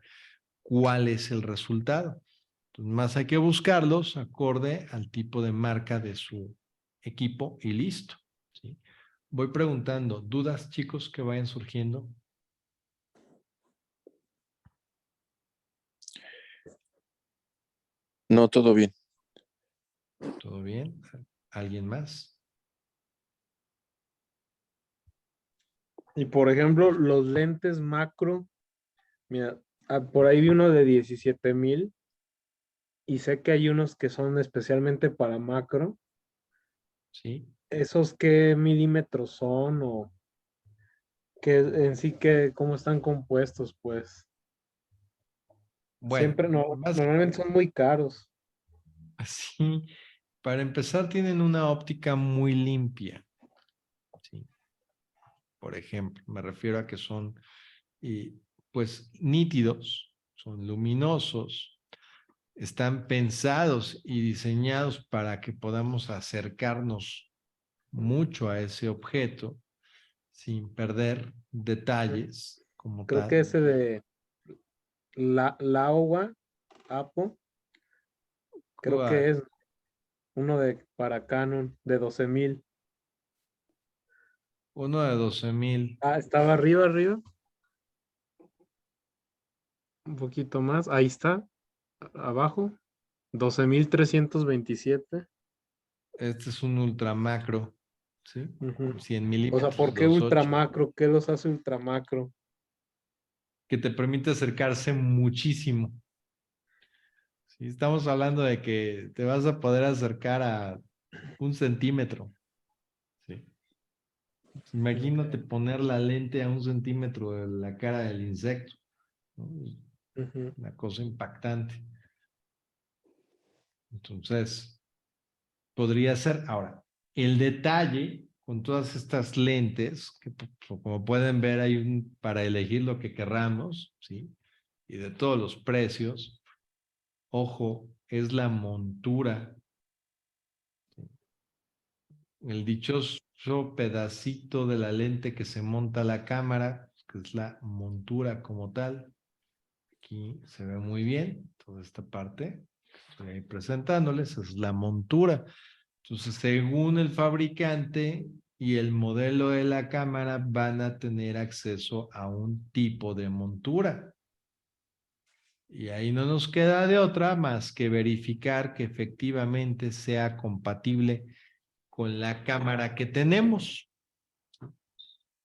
S1: cuál es el resultado. Entonces, más hay que buscarlos acorde al tipo de marca de su equipo y listo, ¿sí? Voy preguntando, ¿dudas, chicos, que vayan surgiendo?
S3: No, todo bien.
S1: ¿Todo bien? ¿Alguien más?
S4: Y por ejemplo, los lentes macro, mira, por ahí vi uno de 17,000 y sé que hay unos que son especialmente para macro.
S1: Sí.
S4: ¿Esos qué milímetros son o qué en sí cómo están compuestos, pues?
S1: Bueno,
S4: Siempre normalmente son muy caros.
S1: así, para empezar, tienen una óptica muy limpia, ¿sí? Por ejemplo, me refiero a que son, pues, nítidos, son luminosos, están pensados y diseñados para que podamos acercarnos mucho a ese objeto sin perder detalles como
S4: Creo que
S1: tal.
S4: ese de Laowa, Apo, creo que es uno de para Canon de 12,000.
S1: Uno de 12,000.
S4: Ah, estaba arriba, un poquito más. Ahí está, abajo, 12,327.
S1: Este es un ultra macro, ¿sí?
S4: Ujú.
S1: 100
S4: O sea,
S1: milímetros,
S4: ¿por qué
S1: 2.8,
S4: ultramacro? ¿Qué los hace ultramacro?
S1: que te permite acercarse muchísimo. Sí, estamos hablando de que te vas a poder acercar a 1 centímetro. ¿Sí? Imagínate poner la lente a 1 centímetro de la cara del insecto, ¿no? Es
S4: Ujú.
S1: una cosa impactante. Entonces, podría ser. Ahora, el detalle con todas estas lentes, que como pueden ver, hay para elegir lo que querramos, ¿sí? Y de todos los precios. Ojo, es la montura. El dichoso pedacito de la lente que se monta a la cámara, que es la montura como tal. Aquí se ve muy bien toda esta parte. Estoy ahí presentándoles, es la montura. Entonces, según el fabricante y el modelo de la cámara, van a tener acceso a un tipo de montura. Y ahí no nos queda de otra más que verificar que efectivamente sea compatible con la cámara que tenemos.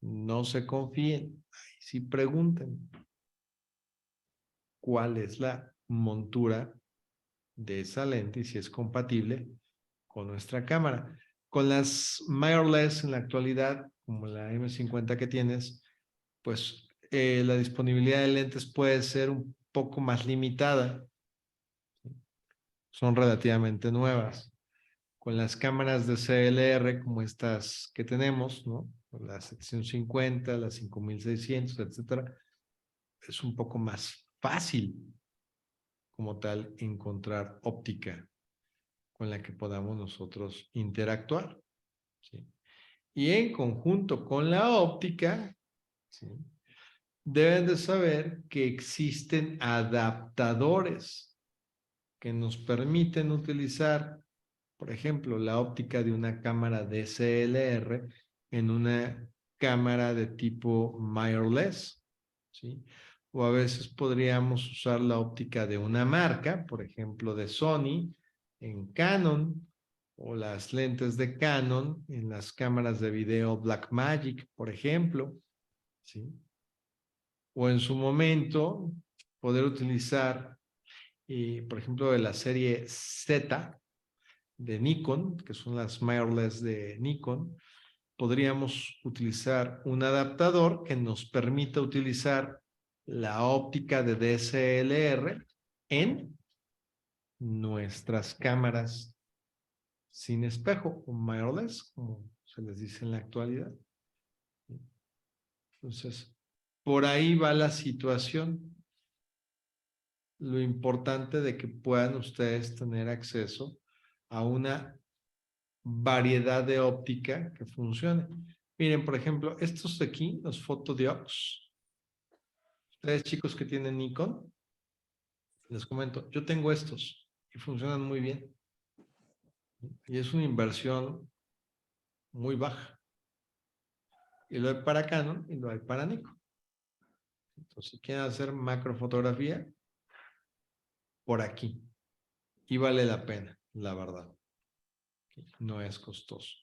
S1: No se confíen, ahí sí pregunten cuál es la montura de esa lente y si es compatible con nuestra cámara. Con las mirrorless en la actualidad, como la M50 que tienes, pues la disponibilidad de lentes puede ser un poco más limitada. Son relativamente nuevas. Con las cámaras de CLR como estas que tenemos, ¿no? La 750, la 5600, etcétera, es un poco más fácil como tal encontrar óptica con la que podamos nosotros interactuar, ¿sí? Y en conjunto con la óptica, ¿sí?, deben de saber que existen adaptadores que nos permiten utilizar, por ejemplo, la óptica de una cámara DSLR en una cámara de tipo mirrorless, ¿sí? O a veces podríamos usar la óptica de una marca, por ejemplo, de Sony, en Canon, o las lentes de Canon en las cámaras de video Blackmagic, por ejemplo, ¿sí? O en su momento, poder utilizar, por ejemplo, de la serie Z de Nikon, que son las mirrorless de Nikon, podríamos utilizar un adaptador que nos permita utilizar la óptica de DSLR en nuestras cámaras sin espejo o mirrorless, como se les dice en la actualidad. Entonces, por ahí va la situación. Lo importante de que puedan ustedes tener acceso a una variedad de óptica que funcione. Miren, por ejemplo, estos de aquí, los Photodiox. Ustedes chicos que tienen Nikon, les comento, yo tengo estos y funcionan muy bien. Y es una inversión muy baja. Y lo hay para Canon y lo hay para Nikon. Entonces, si quieren hacer macrofotografía, por aquí. Y vale la pena, la verdad. No es costoso.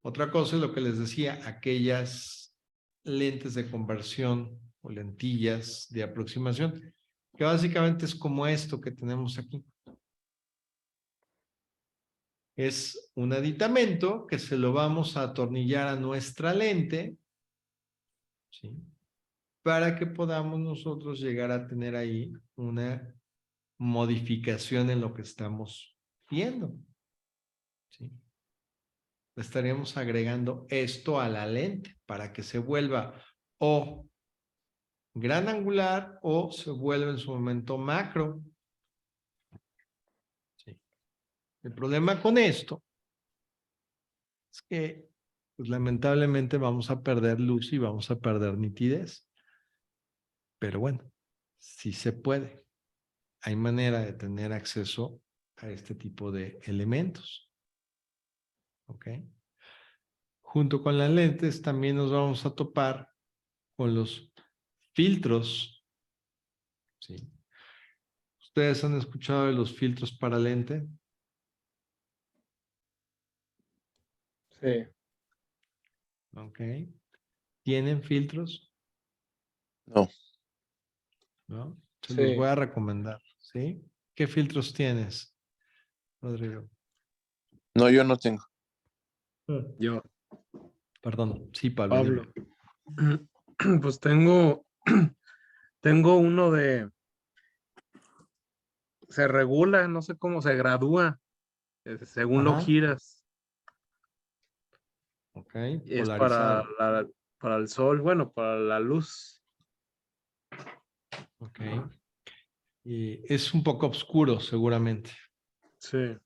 S1: Otra cosa es lo que les decía, aquellas lentes de conversión o lentillas de aproximación, que básicamente es como esto que tenemos aquí. Es un aditamento que se lo vamos a atornillar a nuestra lente, ¿sí?, para que podamos nosotros llegar a tener ahí una modificación en lo que estamos viendo, ¿sí? Estaríamos agregando esto a la lente para que se vuelva o gran angular o se vuelva en su momento macro. Sí. El problema con esto es que, pues, lamentablemente vamos a perder luz y vamos a perder nitidez. Pero bueno, sí se puede. Hay manera de tener acceso a este tipo de elementos. ¿Ok? Junto con las lentes también nos vamos a topar con los filtros. ¿Sí? ¿Ustedes han escuchado de los filtros para lente?
S4: Sí.
S1: ¿Ok? ¿Tienen filtros?
S3: No,
S1: ¿No? Se los
S4: Sí.
S1: voy a recomendar. ¿Sí? ¿Qué filtros tienes, Rodrigo?
S3: no, yo no tengo.
S4: Yo,
S1: Perdón. Sí, Pablo.
S4: Pablo.
S1: Dime.
S4: Pues tengo uno de, se regula, no sé cómo se gradúa, según lo
S1: Ajá.
S4: giras.
S1: Ok.
S4: Es
S1: Polarizado.
S4: para el sol, bueno, para la luz.
S1: Ok. Y es un poco oscuro, seguramente.
S4: Sí.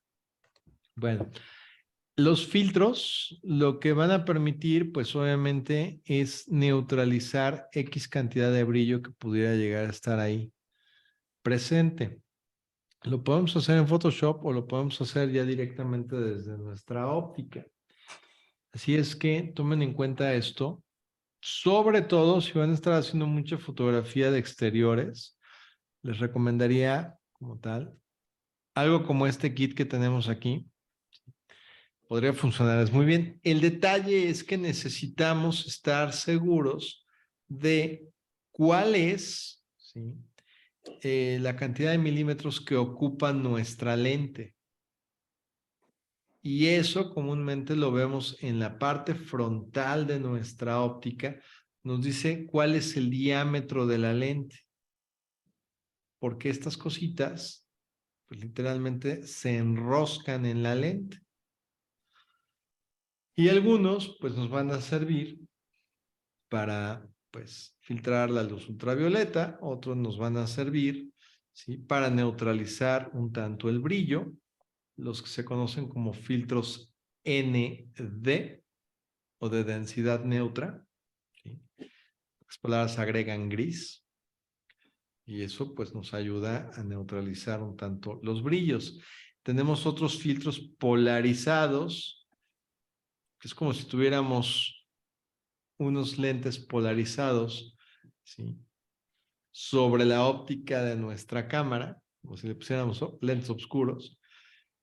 S1: Bueno, los filtros lo que van a permitir, pues obviamente, es neutralizar X cantidad de brillo que pudiera llegar a estar ahí presente. Lo podemos hacer en Photoshop o lo podemos hacer ya directamente desde nuestra óptica. Así es que tomen en cuenta esto, sobre todo si van a estar haciendo mucha fotografía de exteriores, les recomendaría como tal algo como este kit que tenemos aquí. Podría funcionarles muy bien. El detalle es que necesitamos estar seguros de cuál es, ¿sí?, la cantidad de milímetros que ocupa nuestra lente. Y eso comúnmente lo vemos en la parte frontal de nuestra óptica. Nos dice cuál es el diámetro de la lente. Porque estas cositas, pues literalmente se enroscan en la lente. Y algunos, pues nos van a servir para, pues, filtrar la luz ultravioleta. Otros nos van a servir, ¿sí?, para neutralizar un tanto el brillo. Los que se conocen como filtros ND o de densidad neutra, ¿sí? Las palabras agregan gris y eso pues nos ayuda a neutralizar un tanto los brillos. Tenemos otros filtros polarizados, que es como si tuviéramos unos lentes polarizados, ¿sí?, sobre la óptica de nuestra cámara, como si le pusiéramos lentes oscuros.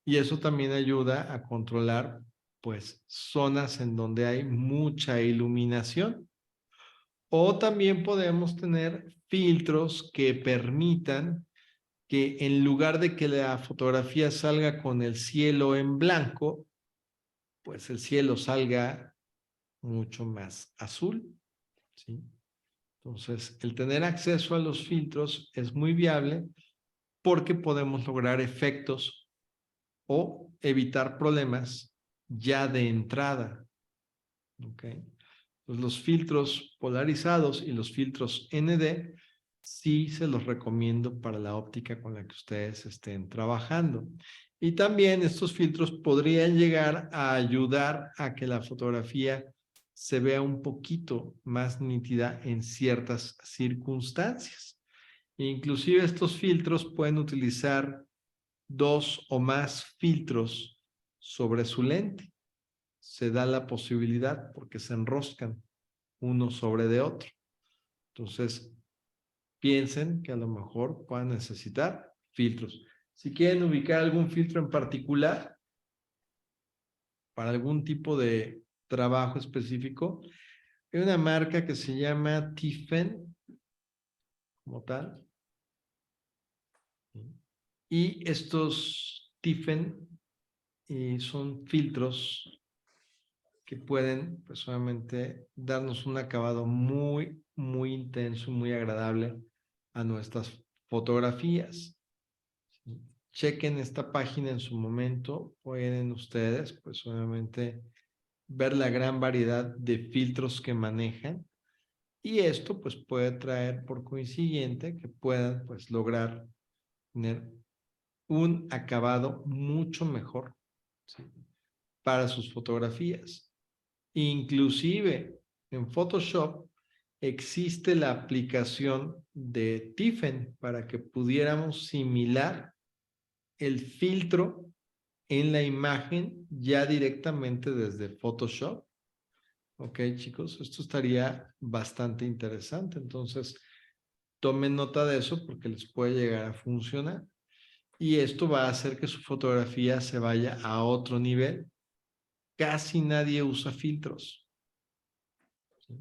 S1: Y eso también ayuda a controlar, pues, zonas en donde hay mucha iluminación. O también podemos tener filtros que permitan que en lugar de que la fotografía salga con el cielo en blanco, pues el cielo salga mucho más azul, ¿sí? Entonces, el tener acceso a los filtros es muy viable porque podemos lograr efectos o evitar problemas ya de entrada. ¿Ok? Pues los filtros polarizados y los filtros ND sí se los recomiendo para la óptica con la que ustedes estén trabajando. Y también estos filtros podrían llegar a ayudar a que la fotografía se vea un poquito más nítida en ciertas circunstancias. Inclusive estos filtros pueden utilizar 2 o más filtros sobre su lente. Se da la posibilidad porque se enroscan uno sobre de otro. Entonces, piensen que a lo mejor puedan necesitar filtros. Si quieren ubicar algún filtro en particular para algún tipo de trabajo específico, hay una marca que se llama Tiffen, como tal. Y estos Tiffen son filtros que pueden, pues, obviamente, darnos un acabado muy, muy intenso, muy agradable a nuestras fotografías. Chequen esta página en su momento, pueden ustedes, pues, obviamente, ver la gran variedad de filtros que manejan y esto, pues, puede traer por consiguiente que puedan, pues, lograr tener un acabado mucho mejor, ¿sí?, para sus fotografías. Inclusive en Photoshop existe la aplicación de Tiffen para que pudiéramos similar el filtro en la imagen ya directamente desde Photoshop. Ok, chicos, esto estaría bastante interesante. Entonces, tomen nota de eso porque les puede llegar a funcionar. Y esto va a hacer que su fotografía se vaya a otro nivel. Casi nadie usa filtros. ¿Sí?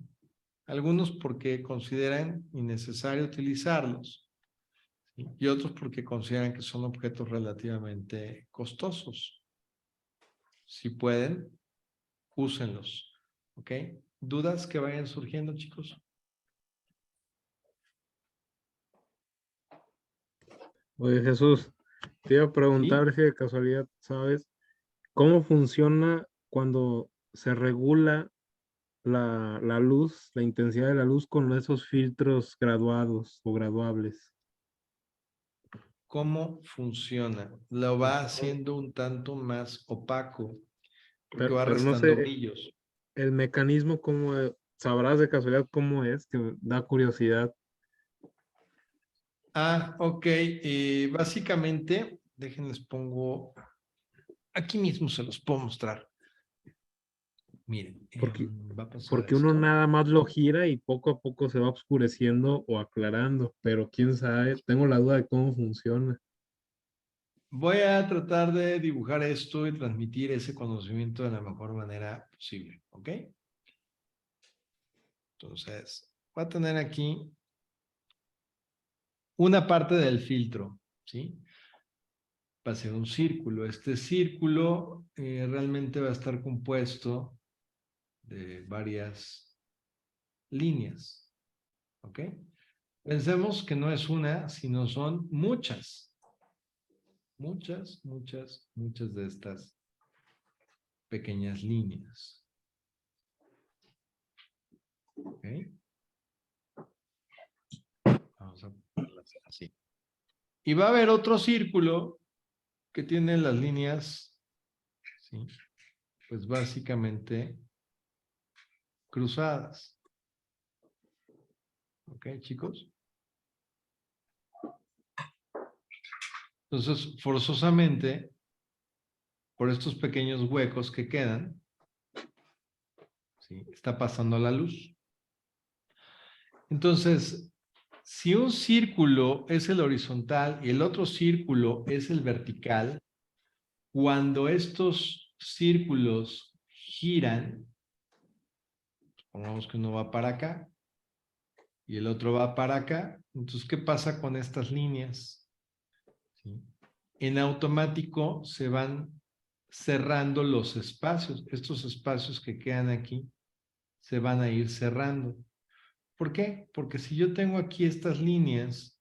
S1: Algunos porque consideran innecesario utilizarlos, ¿sí?, y otros porque consideran que son objetos relativamente costosos. Si pueden, úsenlos. ¿Ok? ¿Dudas que vayan surgiendo, chicos?
S4: Oye, Jesús, te iba a preguntar
S1: ¿Sí?
S4: si de casualidad sabes cómo funciona cuando se regula la luz, la intensidad de la luz con esos filtros graduados o graduables.
S1: ¿Cómo funciona? Lo va haciendo un tanto más opaco porque va
S4: Pero no
S1: restando
S4: sé,
S1: brillos.
S4: el mecanismo, ¿cómo sabrás de casualidad cómo es? Que da curiosidad.
S1: Ah, ok. Básicamente, déjenles pongo, aquí mismo se los puedo mostrar. Miren,
S4: Porque,
S1: va a pasar
S4: porque uno
S1: esto.
S4: nada más lo gira y poco a poco se va oscureciendo o aclarando, pero quién sabe, tengo la duda de cómo funciona.
S1: Voy a tratar de dibujar esto y transmitir ese conocimiento de la mejor manera posible, ¿ok? Entonces, voy a tener aquí una parte del filtro, ¿sí? Va a ser un círculo. Este círculo realmente va a estar compuesto de varias líneas, ¿ok? Pensemos que no es una, sino son muchas. Muchas de estas pequeñas líneas. ¿Ok? Vamos a ponerlas así. Y va a haber otro círculo que tiene las líneas, ¿sí? Pues básicamente cruzadas. ¿Ok, chicos? Entonces, forzosamente, por estos pequeños huecos que quedan, ¿sí? Está pasando la luz. Entonces, si un círculo es el horizontal y el otro círculo es el vertical, cuando estos círculos giran, pongamos que uno va para acá y el otro va para acá, entonces, ¿qué pasa con estas líneas? ¿Sí? En automático se van cerrando los espacios. Estos espacios que quedan aquí se van a ir cerrando. ¿Por qué? Porque si yo tengo aquí estas líneas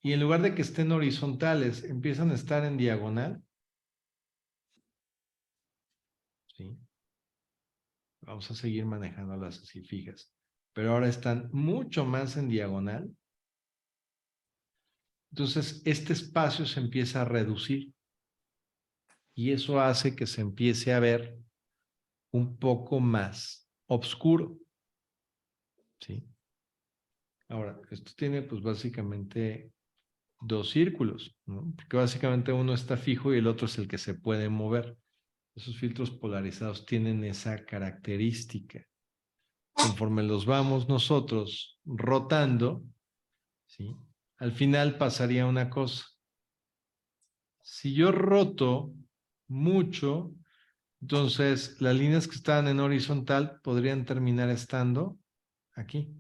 S1: y en lugar de que estén horizontales, empiezan a estar en diagonal, ¿sí? Vamos a seguir manejándolas así fijas, pero ahora están mucho más en diagonal. Entonces, este espacio se empieza a reducir y eso hace que se empiece a ver un poco más oscuro, ¿sí? Ahora, esto tiene pues básicamente dos círculos, ¿no? Porque básicamente uno está fijo y el otro es el que se puede mover. Esos filtros polarizados tienen esa característica. Conforme los vamos nosotros rotando, ¿sí? Al final pasaría una cosa. Si yo roto mucho, entonces las líneas que estaban en horizontal podrían terminar estando aquí.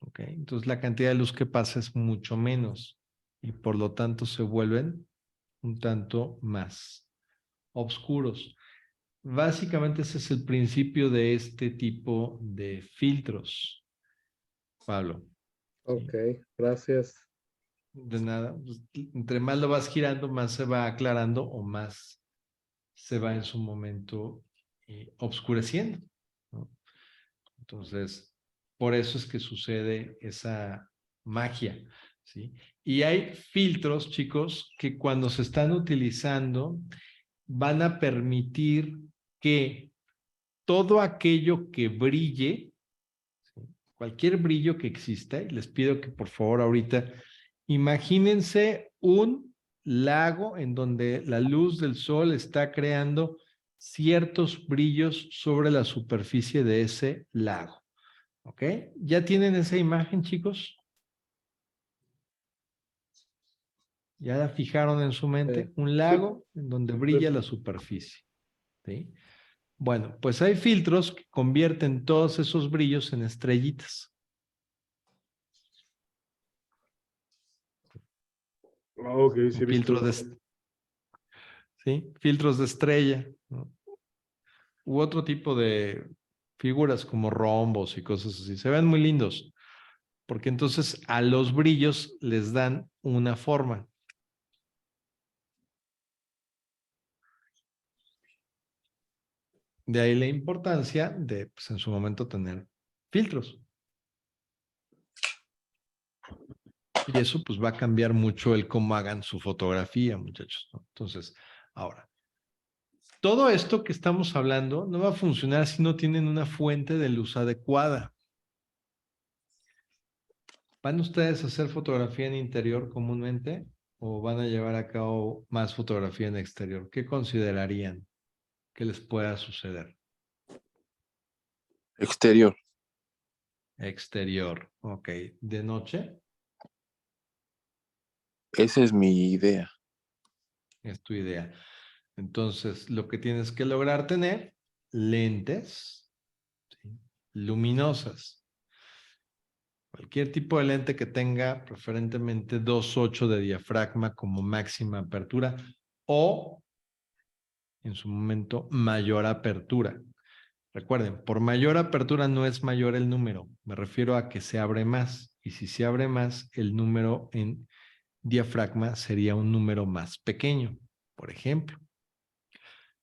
S1: ¿Ok? Entonces la cantidad de luz que pasa es mucho menos y por lo tanto se vuelven un tanto más oscuros. Básicamente ese es el principio de este tipo de filtros, Pablo.
S4: Ok, gracias.
S1: De nada. Pues, entre más lo vas girando, más se va aclarando o más se va en su momento obscureciendo, ¿no? Entonces, por eso es que sucede esa magia, ¿sí? Y hay filtros, chicos, que cuando se están utilizando van a permitir que todo aquello que brille, ¿sí? Cualquier brillo que exista, y les pido que por favor ahorita imagínense un lago en donde la luz del sol está creando ciertos brillos sobre la superficie de ese lago. ¿Ok? ¿Ya tienen esa imagen, chicos? ¿Ya la fijaron en su mente? Un lago en donde brilla la superficie. ¿Sí? Bueno, pues hay filtros que convierten todos esos brillos en estrellitas.
S2: Ok, sí he
S1: Filtros
S2: visto.
S1: de, ¿sí? Filtros de estrella, ¿no? U otro tipo de figuras como rombos y cosas así. Se ven muy lindos, porque entonces a los brillos les dan una forma. De ahí la importancia de, pues, en su momento tener filtros. Y eso pues va a cambiar mucho el cómo hagan su fotografía, muchachos, ¿no? Entonces, ahora, todo esto que estamos hablando no va a funcionar si no tienen una fuente de luz adecuada. ¿Van ustedes a hacer fotografía en interior comúnmente o van a llevar a cabo más fotografía en exterior? ¿Qué considerarían que les pueda suceder?
S3: Exterior.
S1: Exterior, ok. ¿De noche?
S3: Esa es mi idea.
S1: Es tu idea. Entonces, lo que tienes que lograr tener, lentes, ¿sí? Luminosas. Cualquier tipo de lente que tenga preferentemente 2.8 de diafragma como máxima apertura o en su momento mayor apertura. Recuerden, por mayor apertura no es mayor el número, me refiero a que se abre más, y si se abre más, el número en diafragma sería un número más pequeño. Por ejemplo,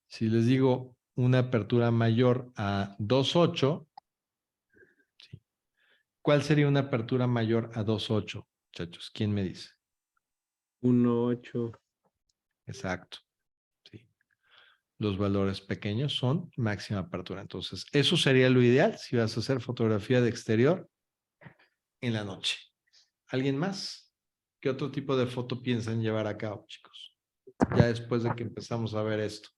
S1: si les digo una apertura mayor a 2.8, ¿sí? ¿Cuál sería una apertura mayor a 2.8, muchachos? ¿Quién me dice?
S4: 1.8.
S1: Exacto. Sí. Los valores pequeños son máxima apertura. Entonces, eso sería lo ideal si vas a hacer fotografía de exterior en la noche. ¿Alguien más? ¿Qué otro tipo de foto piensan llevar a cabo, chicos? Ya después de que empezamos a ver esto.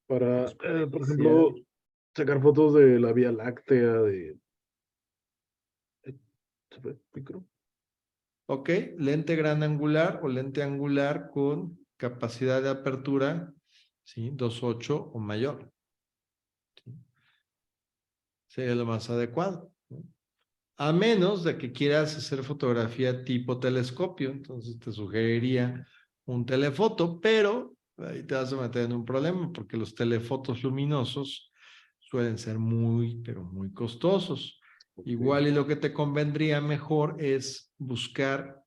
S2: Para, por ejemplo, sacar fotos de la Vía Láctea, ¿se ve? Micro.
S1: Ok, lente gran angular o lente angular con capacidad de apertura, ¿sí? 2.8 o mayor. ¿Sí? Sería lo más adecuado, ¿no? A menos de que quieras hacer fotografía tipo telescopio, entonces te sugeriría un telefoto, pero ahí te vas a meter en un problema porque los telefotos luminosos suelen ser muy, pero muy costosos.
S2: Ok.
S1: Igual y lo que te convendría mejor es buscar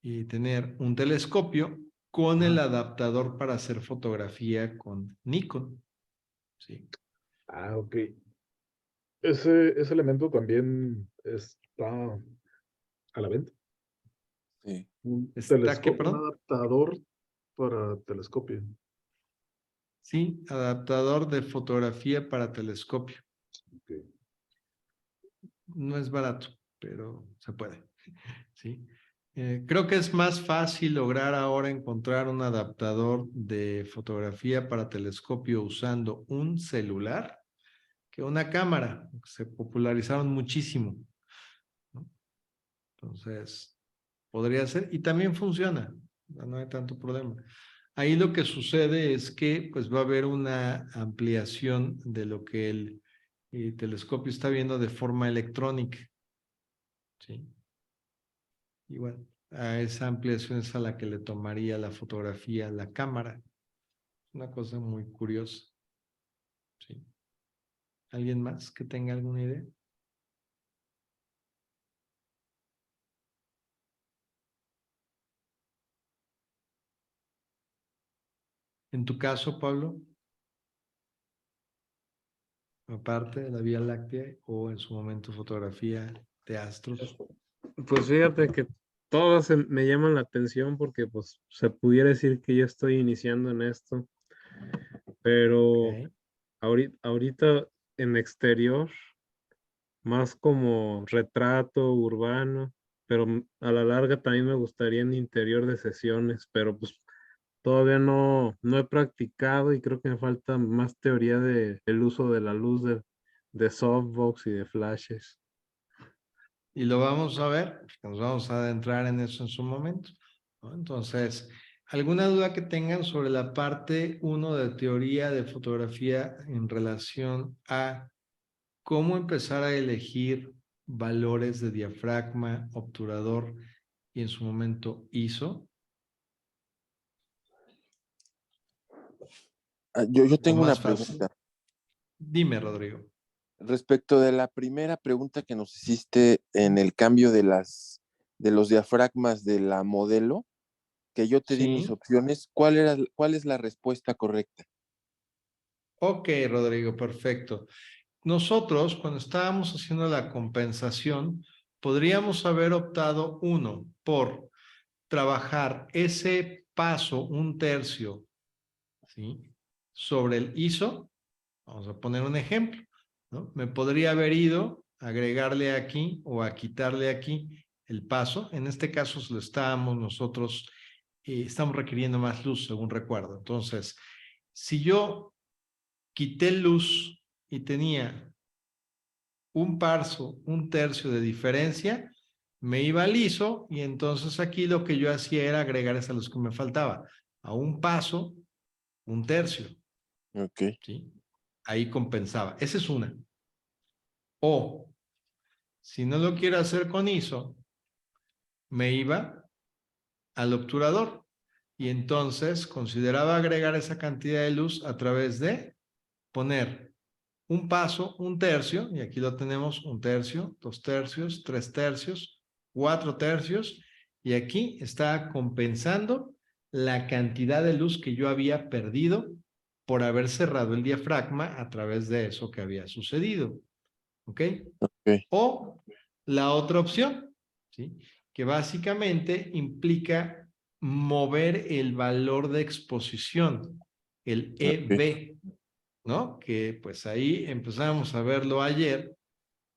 S1: y tener un telescopio con el adaptador para hacer fotografía con Nikon. Sí.
S2: Ah, ok. Ese elemento también está a la venta.
S3: Sí.
S2: Un
S1: ¿Está qué,
S2: telescopio, un
S1: perdón?
S2: adaptador para telescopio.
S1: Sí, adaptador de fotografía para telescopio.
S2: Ok.
S1: No es barato, pero se puede. Sí. Creo que es más fácil lograr ahora encontrar un adaptador de fotografía para telescopio usando un celular que una cámara. Se popularizaron muchísimo, ¿no? Entonces, podría ser, y también funciona, no hay tanto problema. Ahí lo que sucede es que pues va a haber una ampliación de lo que el telescopio está viendo de forma electrónica, ¿sí? Y bueno, a esa ampliación es a la que le tomaría la fotografía la cámara. Una cosa muy curiosa, ¿sí? ¿Alguien más que tenga alguna idea? En tu caso, Pablo, aparte de la Vía Láctea o en su momento fotografía de astros.
S4: Pues fíjate que todas me llaman la atención porque pues se pudiera decir que yo estoy iniciando en esto, pero
S1: Ok.
S4: ahorita en exterior, más como retrato urbano, pero a la larga también me gustaría en interior de sesiones, pero pues todavía no he practicado y creo que me falta más teoría de el uso de la luz de softbox y de flashes.
S1: Y lo vamos a ver, nos vamos a adentrar en eso en su momento, ¿no? Entonces, ¿alguna duda que tengan sobre la parte 1 de teoría de fotografía en relación a cómo empezar a elegir valores de diafragma, obturador y en su momento ISO?
S3: Yo
S1: O
S3: tengo una
S1: más fácil.
S3: pregunta.
S1: Dime, Rodrigo.
S3: Respecto de la primera pregunta que nos hiciste en el cambio de los diafragmas de la modelo, que yo te di mis
S1: Sí.
S3: opciones, ¿cuál es la respuesta correcta?
S1: Ok, Rodrigo, perfecto. Nosotros, cuando estábamos haciendo la compensación, podríamos haber optado, uno, por trabajar ese paso, un tercio, ¿sí? Sobre el ISO. Vamos a poner un ejemplo, ¿no? Me podría haber ido a agregarle aquí o a quitarle aquí el paso. En este caso lo estábamos nosotros, estamos requiriendo más luz, según recuerdo. Entonces, si yo quité luz y tenía un paso, un tercio de diferencia, me iba al ISO y entonces aquí lo que yo hacía era agregar esa luz que me faltaba. A un paso, un tercio,
S3: Ok.
S1: ¿sí? ahí compensaba. Esa es una. O, si no lo quiero hacer con ISO, me iba al obturador y entonces consideraba agregar esa cantidad de luz a través de poner un paso, un tercio, y aquí lo tenemos, 1/3, 2/3, 3/3, 4/3, y aquí está compensando la cantidad de luz que yo había perdido por haber cerrado el diafragma a través de eso que había sucedido. ¿Ok?
S3: Ok.
S1: O la otra opción, ¿sí? Que básicamente implica mover el valor de exposición, el EB, ¿no? Que pues ahí empezamos a verlo ayer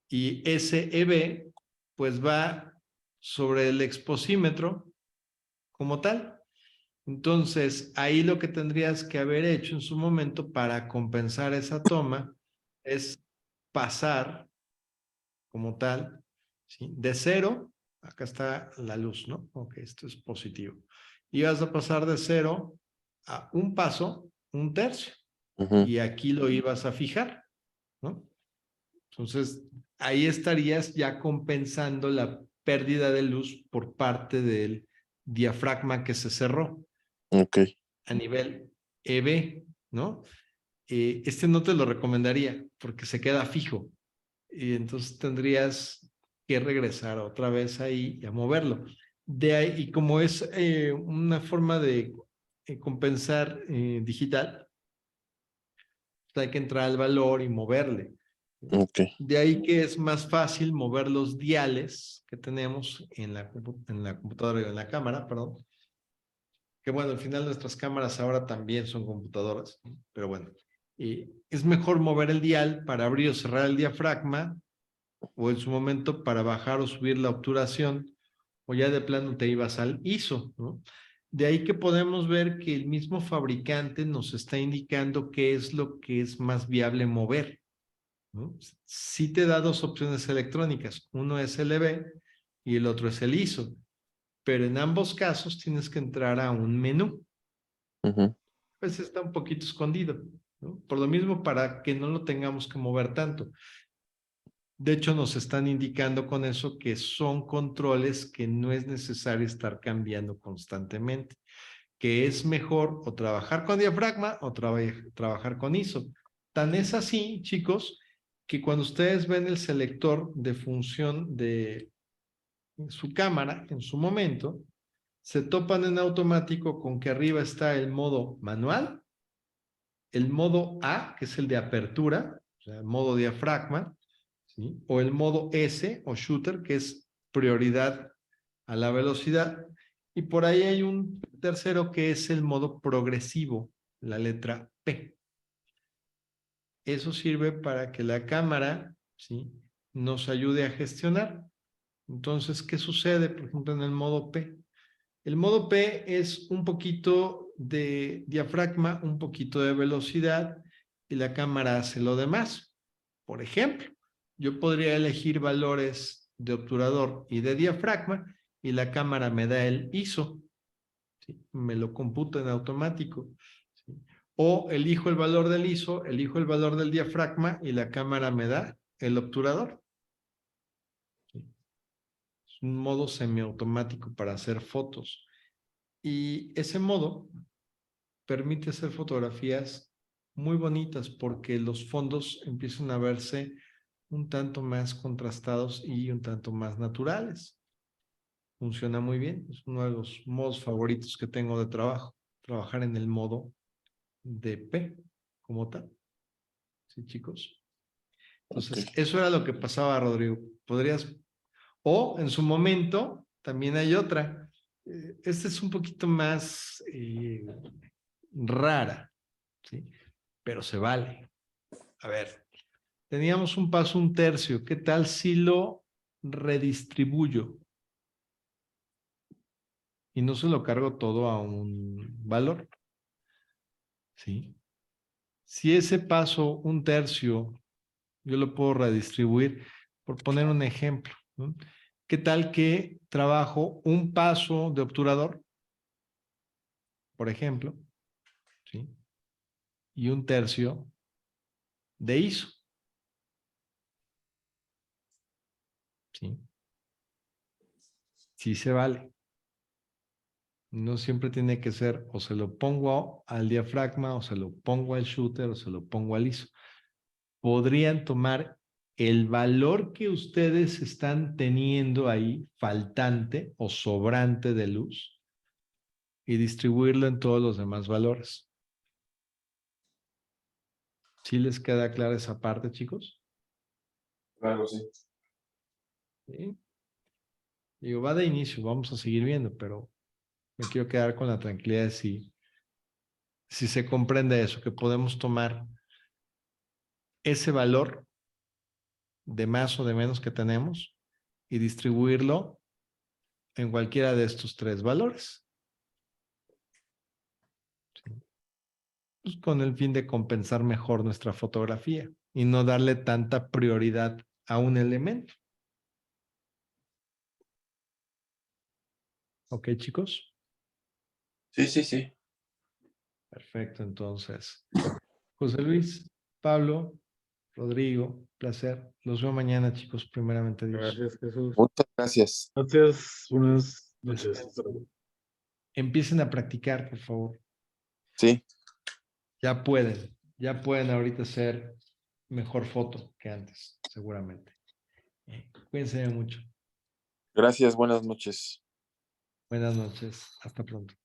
S1: y ese EB pues va sobre el exposímetro como tal. Entonces, ahí lo que tendrías que haber hecho en su momento para compensar esa toma es pasar como tal, ¿sí? De 0, acá está la luz, ¿no? Ok, esto es positivo. Y vas a pasar de 0 a un paso, 1/3. Y aquí lo ibas a fijar, ¿no? Entonces, ahí estarías ya compensando la pérdida de luz por parte del diafragma que se cerró.
S3: Ok.
S1: A nivel EB, ¿no? Este no te lo recomendaría porque se queda fijo. Y entonces tendrías que regresar otra vez ahí y a moverlo. De ahí, y como es una forma de compensar digital, hay que entrar al valor y moverle.
S3: Ok.
S1: De ahí que es más fácil mover los diales que tenemos en la computadora y en la cámara, perdón. Que bueno, al final nuestras cámaras ahora también son computadoras, pero bueno. Es mejor mover el dial para abrir o cerrar el diafragma, o en su momento para bajar o subir la obturación, o ya de plano te ibas al ISO, ¿no? De ahí que podemos ver que el mismo fabricante nos está indicando qué es lo que es más viable mover, ¿no? Sí te da dos opciones electrónicas, uno es el EB y el otro es el ISO, pero en ambos casos tienes que entrar a un menú. Pues está un poquito escondido, ¿no? Por lo mismo, para que no lo tengamos que mover tanto. De hecho, nos están indicando con eso que son controles que no es necesario estar cambiando constantemente, que es mejor o trabajar con diafragma o trabajar con ISO. Tan es así, chicos, que cuando ustedes ven el selector de función de su cámara en su momento, se topan en automático con que arriba está el modo manual, el modo A, que es el de apertura, o sea, el modo diafragma, ¿sí? O el modo S o shooter, que es prioridad a la velocidad. Y por ahí hay un tercero que es el modo progresivo, la letra P. Eso sirve para que la cámara, ¿sí?, nos ayude a gestionar. Entonces, ¿qué sucede, por ejemplo, en el modo P? El modo P es un poquito de diafragma, un poquito de velocidad y la cámara hace lo demás. Por ejemplo, yo podría elegir valores de obturador y de diafragma y la cámara me da el ISO, ¿sí? Me lo computa en automático, ¿sí? O elijo el valor del ISO, elijo el valor del diafragma y la cámara me da el obturador. ¿Sí? Es un modo semiautomático para hacer fotos. Y ese modo permite hacer fotografías muy bonitas porque los fondos empiezan a verse un tanto más contrastados y un tanto más naturales. Funciona muy bien. Es uno de los modos favoritos que tengo de trabajo. Trabajar en el modo DP como tal. ¿Sí, chicos? Entonces, eso era lo que pasaba, Rodrigo. Podrías, o en su momento, también hay otra. Esta es un poquito más rara, ¿sí? Pero se vale. A ver, teníamos un paso 1/3. ¿Qué tal si lo redistribuyo? Y no se lo cargo todo a un valor, ¿sí? Si ese paso 1/3 yo lo puedo redistribuir, por poner un ejemplo, ¿no? ¿Qué tal que trabajo un paso de obturador, por ejemplo, ¿sí?, y 1/3 de ISO. ¿Sí? Sí se vale. No siempre tiene que ser o se lo pongo al diafragma o se lo pongo al shooter o se lo pongo al ISO. Podrían tomar el valor que ustedes están teniendo ahí faltante o sobrante de luz y distribuirlo en todos los demás valores. ¿Sí les queda clara esa parte, chicos?
S3: Claro, sí.
S1: ¿Sí? Digo, va de inicio, vamos a seguir viendo, pero me quiero quedar con la tranquilidad de si se comprende eso, que podemos tomar ese valor de más o de menos que tenemos y distribuirlo en cualquiera de estos tres valores. ¿Sí? Pues con el fin de compensar mejor nuestra fotografía y no darle tanta prioridad a un elemento. ¿Ok, chicos?
S3: Sí, sí, sí.
S1: Perfecto, entonces. José Luis, Pablo, Rodrigo, placer. Los veo mañana, chicos, primeramente Dios.
S2: Gracias, Jesús.
S3: Muchas gracias.
S2: Gracias. Buenas noches. Hasta luego.
S1: Empiecen a practicar, por favor.
S3: Sí.
S1: Ya pueden ahorita hacer mejor foto que antes, seguramente. Cuídense mucho.
S3: Gracias, buenas noches.
S1: Buenas noches, hasta pronto.